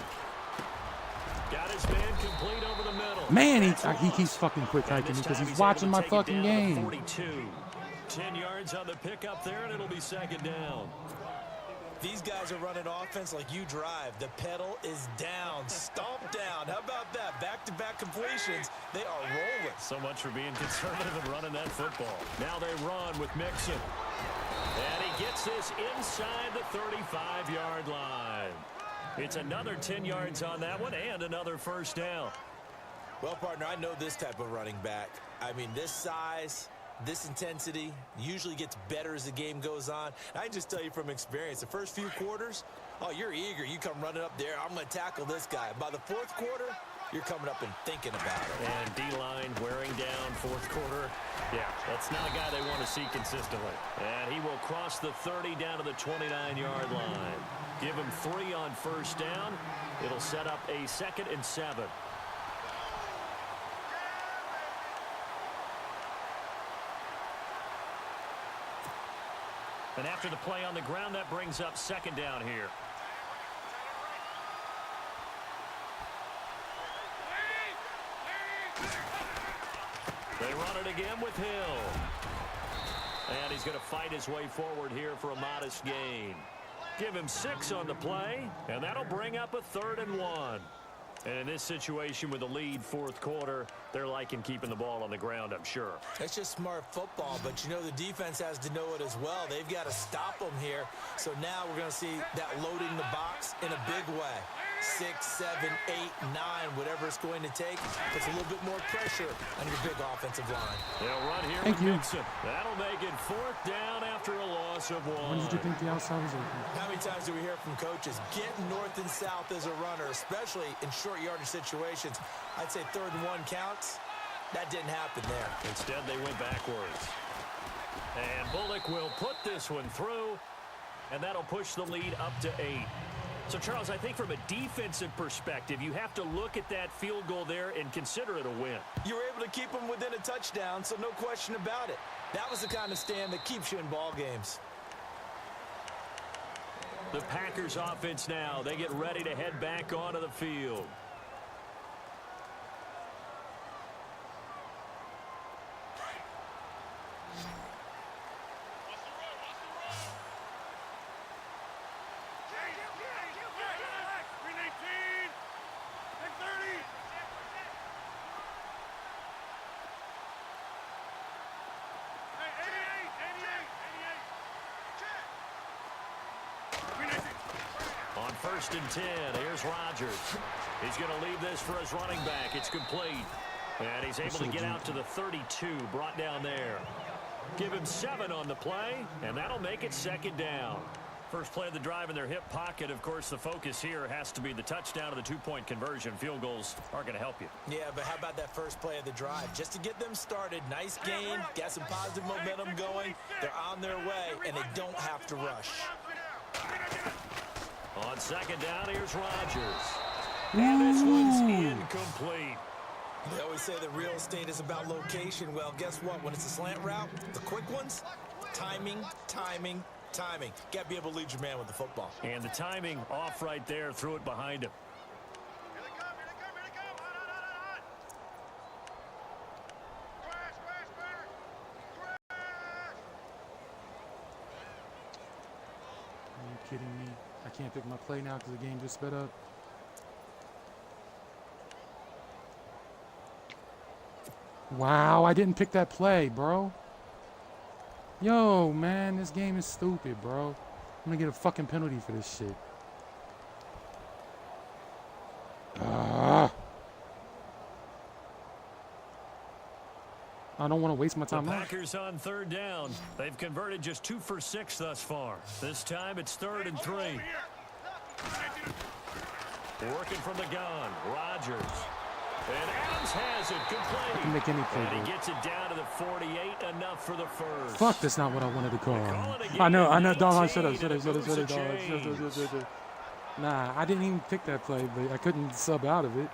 Speaker 2: Got his man complete over the middle.
Speaker 3: Man, he keeps fucking quick hiking because he's watching my fucking game.
Speaker 2: 42. 10 yards on the pickup there, and it'll be second down.
Speaker 4: These guys are running offense like you drive. The pedal is down, stomp down. How about that? Back-to-back completions. They are rolling.
Speaker 2: So much for being conservative and running that football. Now they run with Mixon. And he gets this inside the 35-yard line. It's another 10 yards on that one and another first down.
Speaker 4: Well, partner, I know this type of running back. I mean, this size, this intensity usually gets better as the game goes on. I can just tell you from experience, the first few quarters, oh, you're eager. You come running up there. I'm going to tackle this guy. By the fourth quarter, you're coming up and thinking about it.
Speaker 2: And D-line wearing down fourth quarter. Yeah, that's not a guy they want to see consistently. And he will cross the 30 down to the 29-yard line. Give him 3 on first down. It'll set up a 2nd and 7. And after the play on the ground, that brings up 2nd down here. They run it again with Hill. And he's going to fight his way forward here for a modest gain. Give him 6 on the play, and that'll bring up a 3rd and 1. And in this situation with the lead fourth quarter, they're liking keeping the ball on the ground, I'm sure.
Speaker 4: That's just smart football, but you know the defense has to know it as well. They've got to stop them here. So now we're going to see that loading the box in a big way. 6, 7, 8, 9, whatever it's going to take. Puts a little bit more pressure on your big offensive line.
Speaker 2: They'll run here with Mixon. That'll make it 4th down after a loss of 1.
Speaker 3: When did you think the outside was open?
Speaker 4: How many times do we hear from coaches getting north and south as a runner, especially in short yardage situations? I'd say 3rd and 1 counts. That didn't happen there.
Speaker 2: Instead, they went backwards. And Bullock will put this one through, and that'll push the lead up to 8. So, Charles, I think from a defensive perspective, you have to look at that field goal there and consider it a win.
Speaker 4: You were able to keep them within a touchdown, so no question about it. That was the kind of stand that keeps you in ball games.
Speaker 2: The Packers offense now, they get ready to head back onto the field. On 1st and 10, here's Rodgers. He's going to leave this for his running back. It's complete. And he's able to get out to the 32, brought down there. Give him 7 on the play, and that'll make it 2nd down. First play of the drive in their hip pocket. Of course, the focus here has to be the touchdown of the two-point conversion. Field goals aren't going to help you.
Speaker 4: Yeah, but how about that first play of the drive? Just to get them started, nice gain, got some positive momentum going. They're on their way, and they don't have to rush.
Speaker 2: On second down, here's Rodgers. And this one's incomplete.
Speaker 4: They always say that real estate is about location. Well, guess what? When it's a slant route, the quick ones, timing. Got to be able to lead your man with the football.
Speaker 2: And the timing off right there. Threw it behind him.
Speaker 3: Are you kidding me? I can't pick my play now because the game just sped up. Wow, I didn't pick that play, bro. Yo, man, this game is stupid, bro. I'm gonna get a fucking penalty for this shit. I don't want to waste my time.
Speaker 2: The Packers on third down. They've converted just 2 for 6 thus far. This time it's 3rd and 3. Working from the gun, Rodgers. And Adams has it, complete.
Speaker 3: I can make any play,
Speaker 2: and he gets it down to the 48, enough for the first.
Speaker 3: Fuck, that's not what I wanted to call. I know, dog. Shut up, dog. Nah, I didn't even pick that play, but I couldn't sub out of it.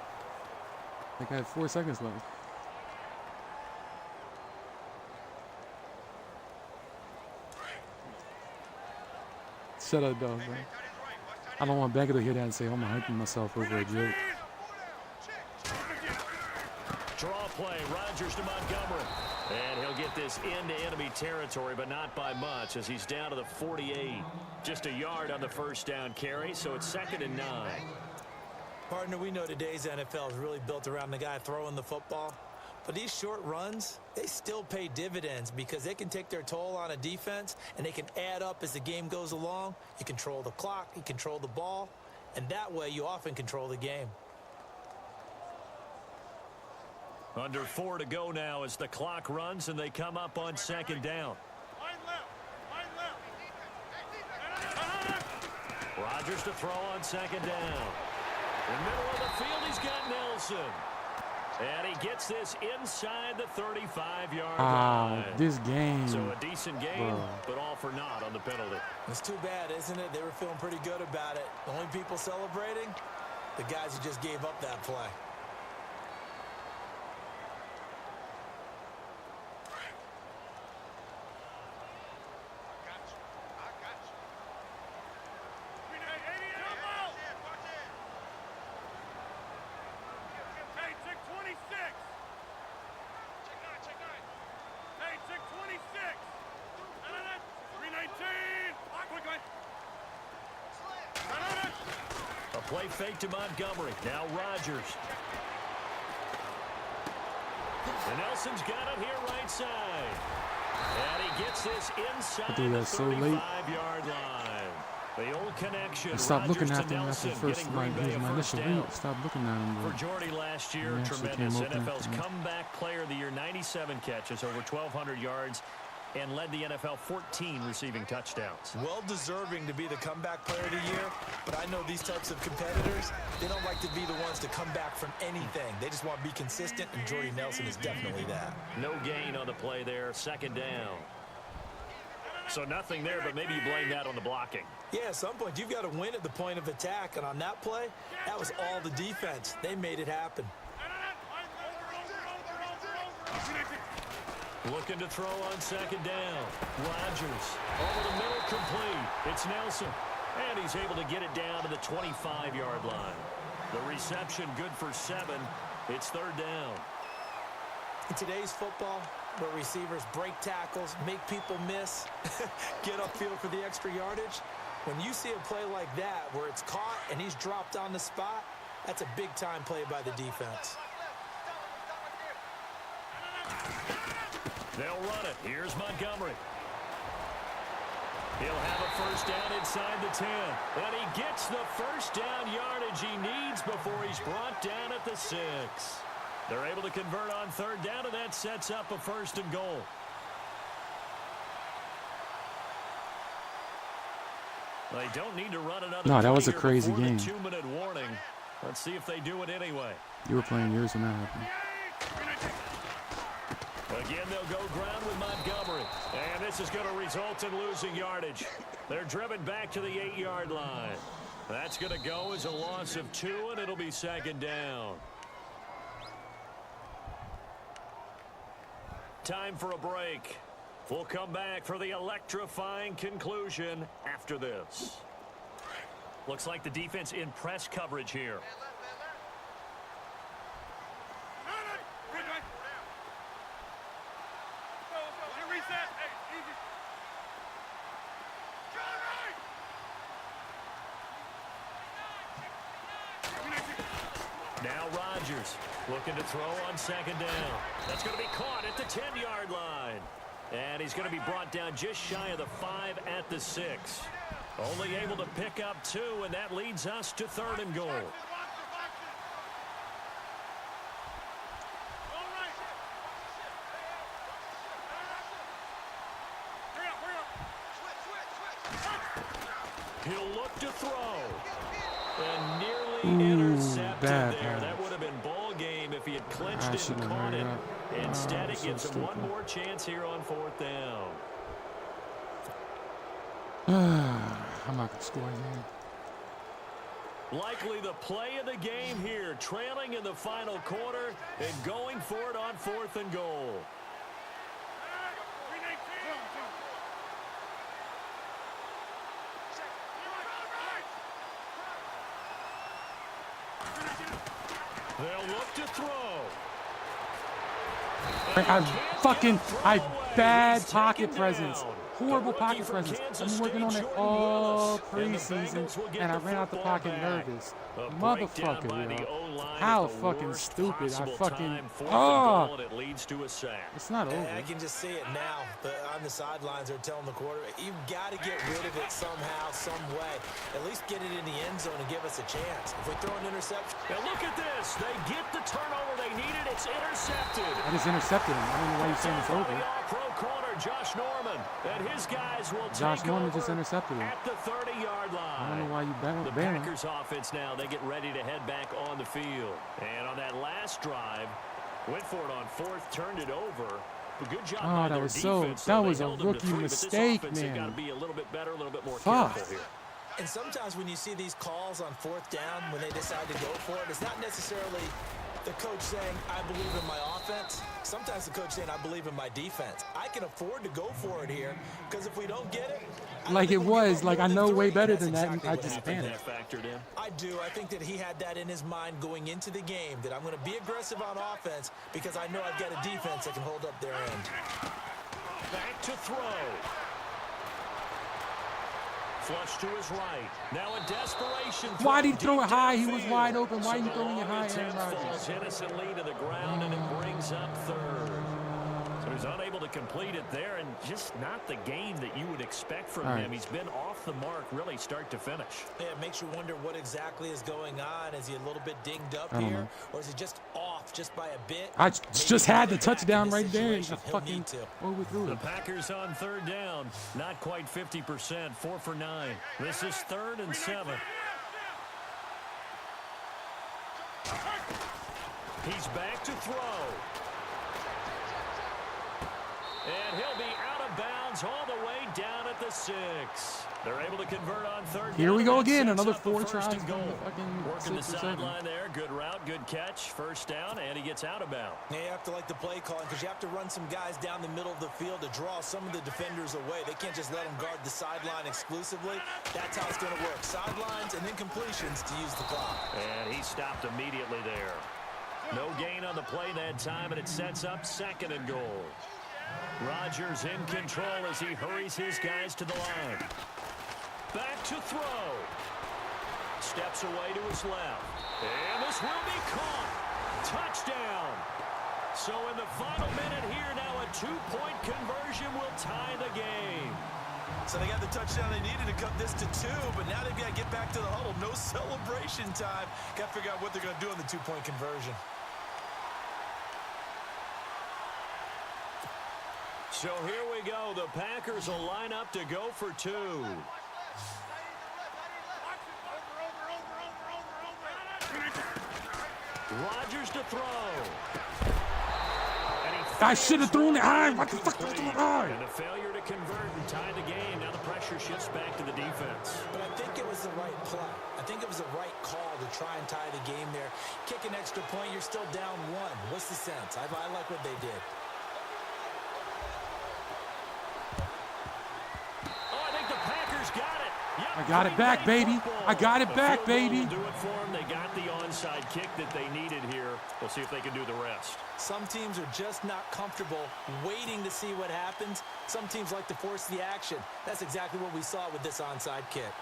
Speaker 3: Like I had 4 seconds left. Shut up, dog, bro. I don't want Baker to hear that and say, oh, I'm hyping myself over a joke.
Speaker 2: Draw play, Rodgers to Montgomery. And he'll get this into enemy territory, but not by much as he's down to the 48. Just a yard on the first down carry, so it's 2nd and 9.
Speaker 4: Partner, we know today's NFL is really built around the guy throwing the football. But these short runs, they still pay dividends because they can take their toll on a defense and they can add up as the game goes along. You control the clock, you control the ball, and that way you often control the game.
Speaker 2: Under 4 to go now as the clock runs and they come up on 2nd down. Rodgers to throw on 2nd down. In the middle of the field, he's got Nelson. And he gets this inside the 35-yard line.
Speaker 3: This game.
Speaker 2: So a decent game, but all for naught on the penalty.
Speaker 4: It's too bad, isn't it? They were feeling pretty good about it. The only people celebrating, the guys who just gave up that play.
Speaker 2: Play fake to Montgomery. Now Rodgers. And Nelson's got it here right side. And he gets this inside the 35-yard line. The old connection.
Speaker 3: Stop looking at him after first my initial read. Stop looking at him.
Speaker 2: For Jordy last year, tremendous. NFL's comeback player of the year, 97 catches, over 1,200 yards, and led the NFL 14 receiving touchdowns.
Speaker 4: Well deserving to be the comeback player of the year, but I know these types of competitors, they don't like to be the ones to come back from anything. They just want to be consistent, and Jordy Nelson is definitely that.
Speaker 2: No gain on the play there, 2nd down. So nothing there, but maybe you blame that on the blocking.
Speaker 4: Yeah, at some point, you've got to win at the point of attack, and on that play, that was all the defense. They made it happen.
Speaker 2: Looking to throw on 2nd down. Rodgers over the middle, complete. It's Nelson. And he's able to get it down to the 25-yard line. The reception good for 7. It's 3rd down.
Speaker 4: In today's football, where receivers break tackles, make people miss, get upfield for the extra yardage, when you see a play like that where it's caught and he's dropped on the spot, that's a big-time play by the defense.
Speaker 2: They'll run it. Here's Montgomery. He'll have a first down inside the 10. And he gets the first down yardage he needs before he's brought down at the 6. They're able to convert on 3rd down, and that sets up a 1st and goal. They don't need to run another.
Speaker 3: No, that was a crazy game.
Speaker 2: 2-minute warning. Let's see if they do it anyway.
Speaker 3: You were playing yours when that happened.
Speaker 2: Again, they'll go ground with Montgomery. And this is going to result in losing yardage. They're driven back to the 8-yard line. That's going to go as a loss of 2, and it'll be second down. Time for a break. We'll come back for the electrifying conclusion after this. Looks like the defense in press coverage here. Now Rodgers looking to throw on second down. That's going to be caught at the 10-yard line. And he's going to be brought down just shy of the 5 at the 6. Only able to pick up 2, and that leads us to 3rd and goal. He'll look to throw. And nearly intercepted there. That would have been ball game if he had clinched it and caught it. Instead, it gives him one more chance here on 4th down.
Speaker 3: I'm not going to score again.
Speaker 2: Likely the play of the game here, trailing in the final quarter and going for it on 4th and goal. They'll look to throw.
Speaker 3: I bad pocket presence. Horrible pocket presence. I've been working on it all preseason, and I ran out the pocket nervous. Motherfucker, yo. How fucking stupid. I fucking... Oh! It's not over.
Speaker 4: I can just see it now. On the sidelines, they're telling the quarterback, you've got to get rid of it somehow, some way. At least get it in the end zone and give us a chance. If we throw an interception...
Speaker 2: And look at this. They get the turnover they needed. It's intercepted.
Speaker 3: I just intercepted him. I don't know why you're saying it's over.
Speaker 2: Pro corner, Josh Norman. And his guys will
Speaker 3: Josh Norman just intercepted him.
Speaker 2: At the 30-yard line.
Speaker 3: I don't know why you ban him.
Speaker 2: The Packers offense now, they get ready to head back on the field. And on that last drive, went for it on 4th, turned it over. Good job by their defense.
Speaker 3: That was a rookie mistake, man.
Speaker 2: Got to be a little bit better, a little bit more careful here.
Speaker 4: And sometimes when you see these calls on 4th down, when they decide to go for it, it's not necessarily the coach saying, I believe in my offense. Sometimes the coach saying, I believe in my defense. I can afford to go for it here, because if we don't get it...
Speaker 3: Like it was. Like, I know way better than that. I just panicked.
Speaker 4: I do. I think that he had that in his mind going into the game, that I'm going to be aggressive on offense because I know I've got a defense that can hold up their end.
Speaker 2: Back to throw. Flush to his right. Now in desperation.
Speaker 3: Why did he throw it high? He was wide open. Why are you throwing it high, Aaron Rodgers?
Speaker 2: Falls innocently to the ground, and it brings up 3rd. So he's unable to complete it there, and just not the game that you would expect from him. He's been off the mark really start to finish.
Speaker 4: Yeah, it makes you wonder what exactly is going on. Is he a little bit dinged up here, or is he just off just by a bit?
Speaker 3: I just had the touchdown right there. And fucking overthrew
Speaker 2: The
Speaker 3: it.
Speaker 2: Packers on 3rd down, not quite 50%, 4 for 9. This is 3rd and 7. He's back to throw. And he'll be out of bounds all the way down at the 6. They're able to convert on 3rd.
Speaker 3: Here we go again. Another 4 tries.
Speaker 2: Working the sideline there. Good route, good catch. 1st down, and he gets out of bounds.
Speaker 4: Yeah, you have to like the play calling because you have to run some guys down the middle of the field to draw some of the defenders away. They can't just let them guard the sideline exclusively. That's how it's going to work. Sidelines and then completions to use the clock.
Speaker 2: And he stopped immediately there. No gain on the play that time, and it sets up 2nd and goal. Rodgers in control as he hurries his guys to the line. Back to throw. Steps away to his left. And this will be caught. Touchdown. So in the final minute here now, a 2-point conversion will tie the game.
Speaker 4: So they got the touchdown they needed to cut this to 2, but now they've got to get back to the huddle. No celebration time. Got to figure out what they're going to do on the 2-point conversion.
Speaker 2: So here we go. The Packers will line up to go for 2. Rodgers to throw.
Speaker 3: I should have thrown the eye. What the fuck did I throw the eye?
Speaker 2: And a failure to convert and tie the game. Now the pressure shifts back to the defense.
Speaker 4: But I think it was the right play. I think it was the right call to try and tie the game there. Kick an extra point, you're still down one. What's the sense? I like what they did.
Speaker 2: Oh, I think the Packers got it. Yep,
Speaker 3: I got it back, baby. I got it back, baby.
Speaker 2: Do it for them. They got the onside kick that they needed here. We'll see if they can do the rest.
Speaker 4: Some teams are just not comfortable waiting to see what happens. Some teams like to force the action. That's exactly what we saw with this onside kick.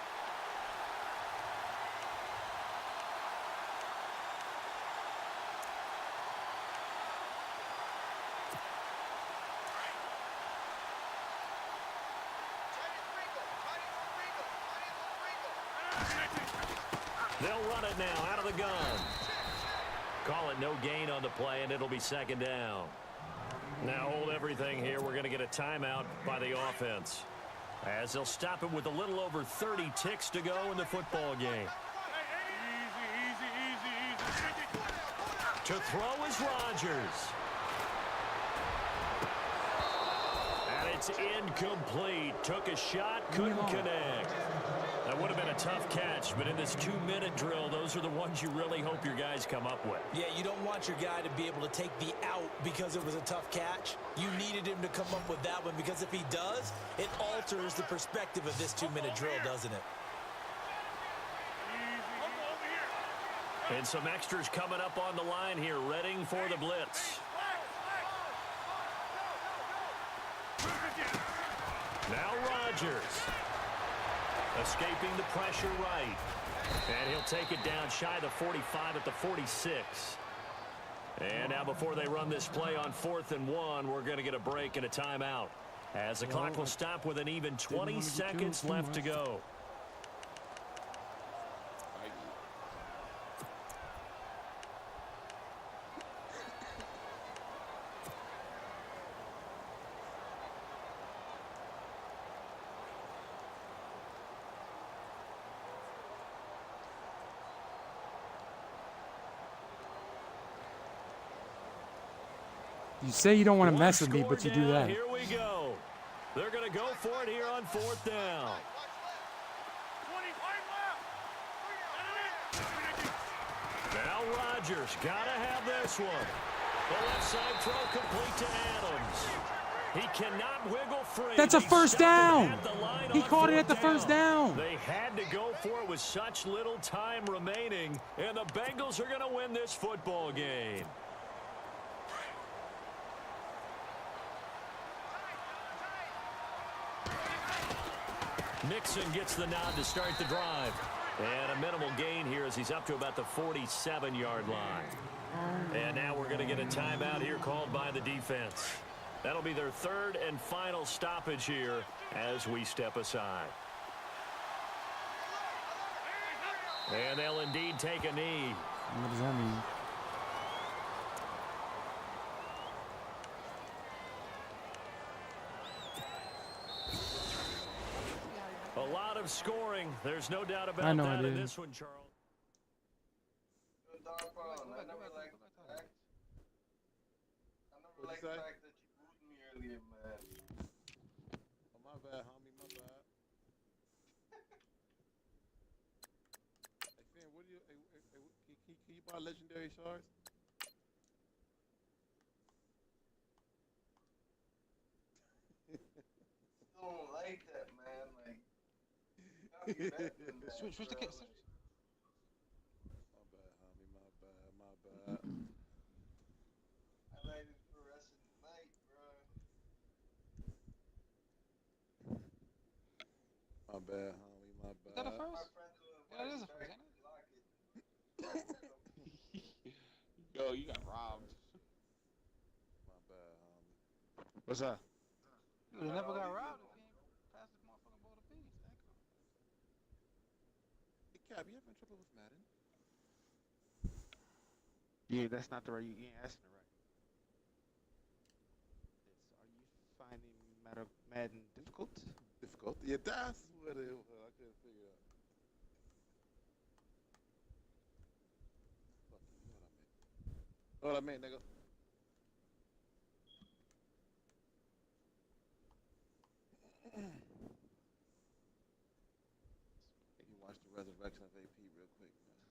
Speaker 2: They'll run it now out of the gun. Call it no gain on the play, and it'll be second down. Now hold everything here. We're going to get a timeout by the offense, as they'll stop it with a little over 30 ticks to go in the football game. To throw is Rodgers. And it's incomplete. Took a shot, couldn't connect. That would have been a tough catch, but in this 2-minute drill, those are the ones you really hope your guys come up with.
Speaker 4: Yeah, you don't want your guy to be able to take the out because it was a tough catch. You needed him to come up with that one, because if he does, it alters the perspective of this 2-minute drill, doesn't it?
Speaker 2: And some extras coming up on the line here, readying for the blitz. Now Rodgers. Escaping the pressure right. And he'll take it down shy of the 45 at the 46. And now before they run this play on 4th and 1, we're going to get a break and a timeout, as the clock will stop with an even 20 seconds left to go.
Speaker 3: You say you don't want to mess with me, but you do that.
Speaker 2: Here we go. They're going to go for it here on 4th down. Now Rodgers got to have this one. The left side throw complete to Adams. He cannot wiggle free.
Speaker 3: That's a first down. He caught it at the first down.
Speaker 2: They had to go for it with such little time remaining, and the Bengals are going to win this football game. Mixon gets the nod to start the drive. And a minimal gain here as he's up to about the 47-yard line. And now we're going to get a timeout here called by the defense. That'll be their third and final stoppage here as we step aside. And they'll indeed take a knee.
Speaker 3: What does that mean?
Speaker 2: A lot of scoring. There's no doubt about that in this one, Charles.
Speaker 5: I never liked the fact that you booed me earlier, man.
Speaker 6: Oh, my bad, homie, my bad. Hey, Finn, what do you, can you buy legendary shards?
Speaker 5: I don't like that, man. Like, you gotta be better than that,
Speaker 6: Switch the
Speaker 5: bro.
Speaker 6: case. My bad, homie, my bad.
Speaker 5: I like it for the rest of the night, bro.
Speaker 6: My bad, homie, my bad.
Speaker 7: Is that a
Speaker 5: My
Speaker 7: first?
Speaker 5: friend couldn't
Speaker 7: Yeah, that is a
Speaker 5: back
Speaker 7: first, ain't
Speaker 5: and lock it.
Speaker 7: Yo, you got robbed.
Speaker 6: My bad, homie. What's up?
Speaker 7: You would have never got robbed if you ain't passed the motherfucking bowl of peas.
Speaker 6: Hey, Cap, you having trouble with Madden?
Speaker 7: Yeah, that's not the right. You ain't asking the right. Are you finding Madden difficult?
Speaker 6: Difficult? Yeah, that's what it was. I couldn't figure it out. Fuck you, you know what I meant. What I mean, nigga. You watch the resurrection of AP real quick, man.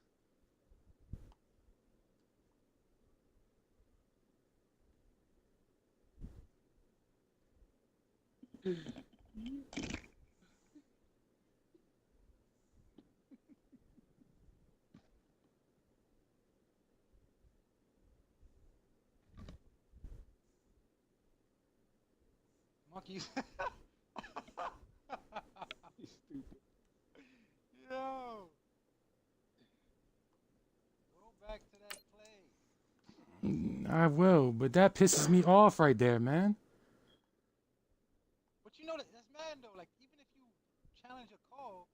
Speaker 7: Monkeys.
Speaker 6: You stupid.
Speaker 7: Yo. Go back to that play.
Speaker 3: I will, but that pisses me off right there, man.
Speaker 7: But you know that's Madden though. Like even if you challenge a call,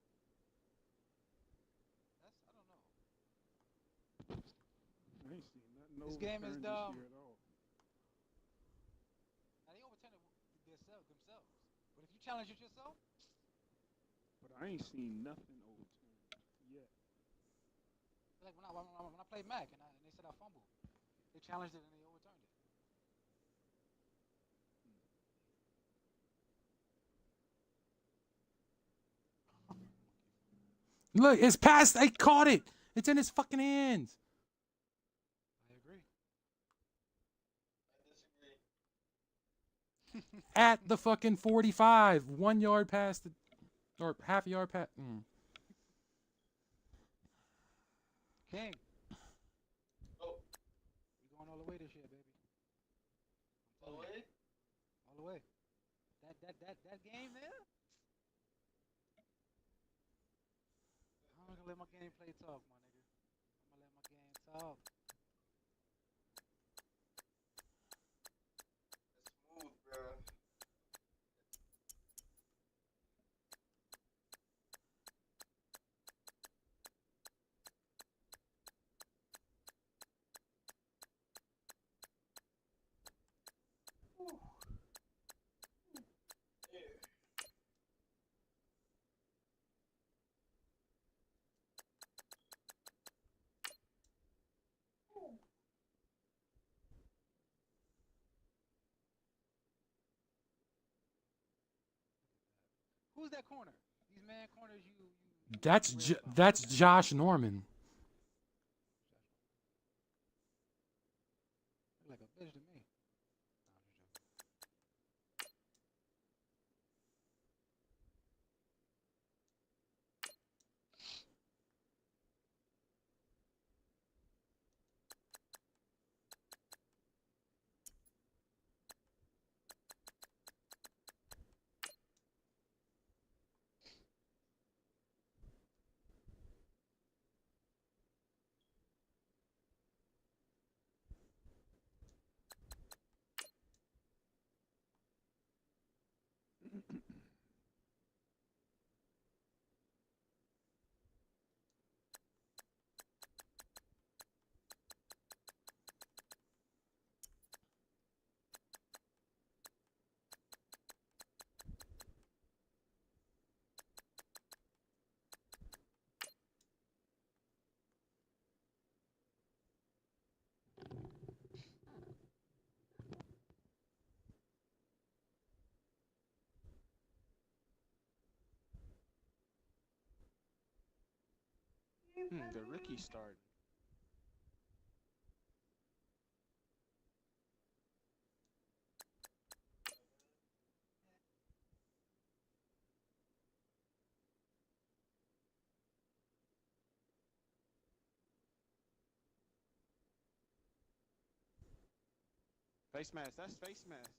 Speaker 7: that's I don't know.
Speaker 6: I ain't seen nothing
Speaker 7: This game is dumb.
Speaker 6: this year at all.
Speaker 7: Now they overturn it themselves. But if you challenge it yourself,
Speaker 6: But I ain't seen nothing overturned yet.
Speaker 7: like when I played Mac and they said I fumbled, they challenged it and they overturned it.
Speaker 3: Look, it's past. I caught it. It's in his fucking hands.
Speaker 7: I agree.
Speaker 5: I disagree.
Speaker 3: At the fucking 45, 1 yard past the, or half a yard past.
Speaker 7: King,
Speaker 5: Oh,
Speaker 7: we going all the way this year, baby.
Speaker 5: all the way?
Speaker 7: All the way. That game there. I'm gonna let my gameplay talk, my nigga. I'm gonna let my game talk.
Speaker 5: That's smooth, bro. Whew. Yeah.
Speaker 7: Who's that corner? These man corners you
Speaker 3: That's
Speaker 7: worried about?
Speaker 3: that's Josh Norman.
Speaker 7: Look like a bitch to me.
Speaker 6: The rookie started. Face mask. That's face mask.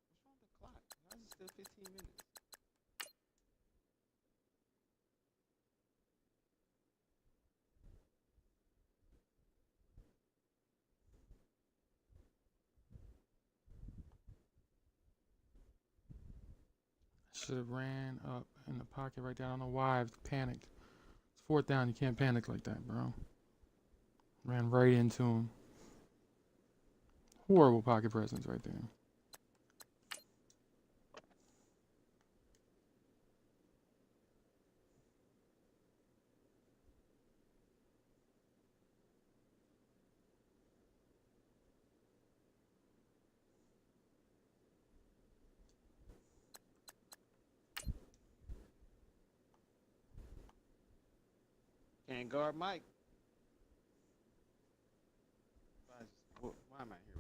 Speaker 6: What's wrong with the clock? Why is it still 15 minutes?
Speaker 3: Should have ran up in the pocket right there. I don't know why I panicked. It's fourth down. You can't panic like that, bro. Ran right into him. Horrible pocket presence right there.
Speaker 6: Can't guard Mike. Why am I here?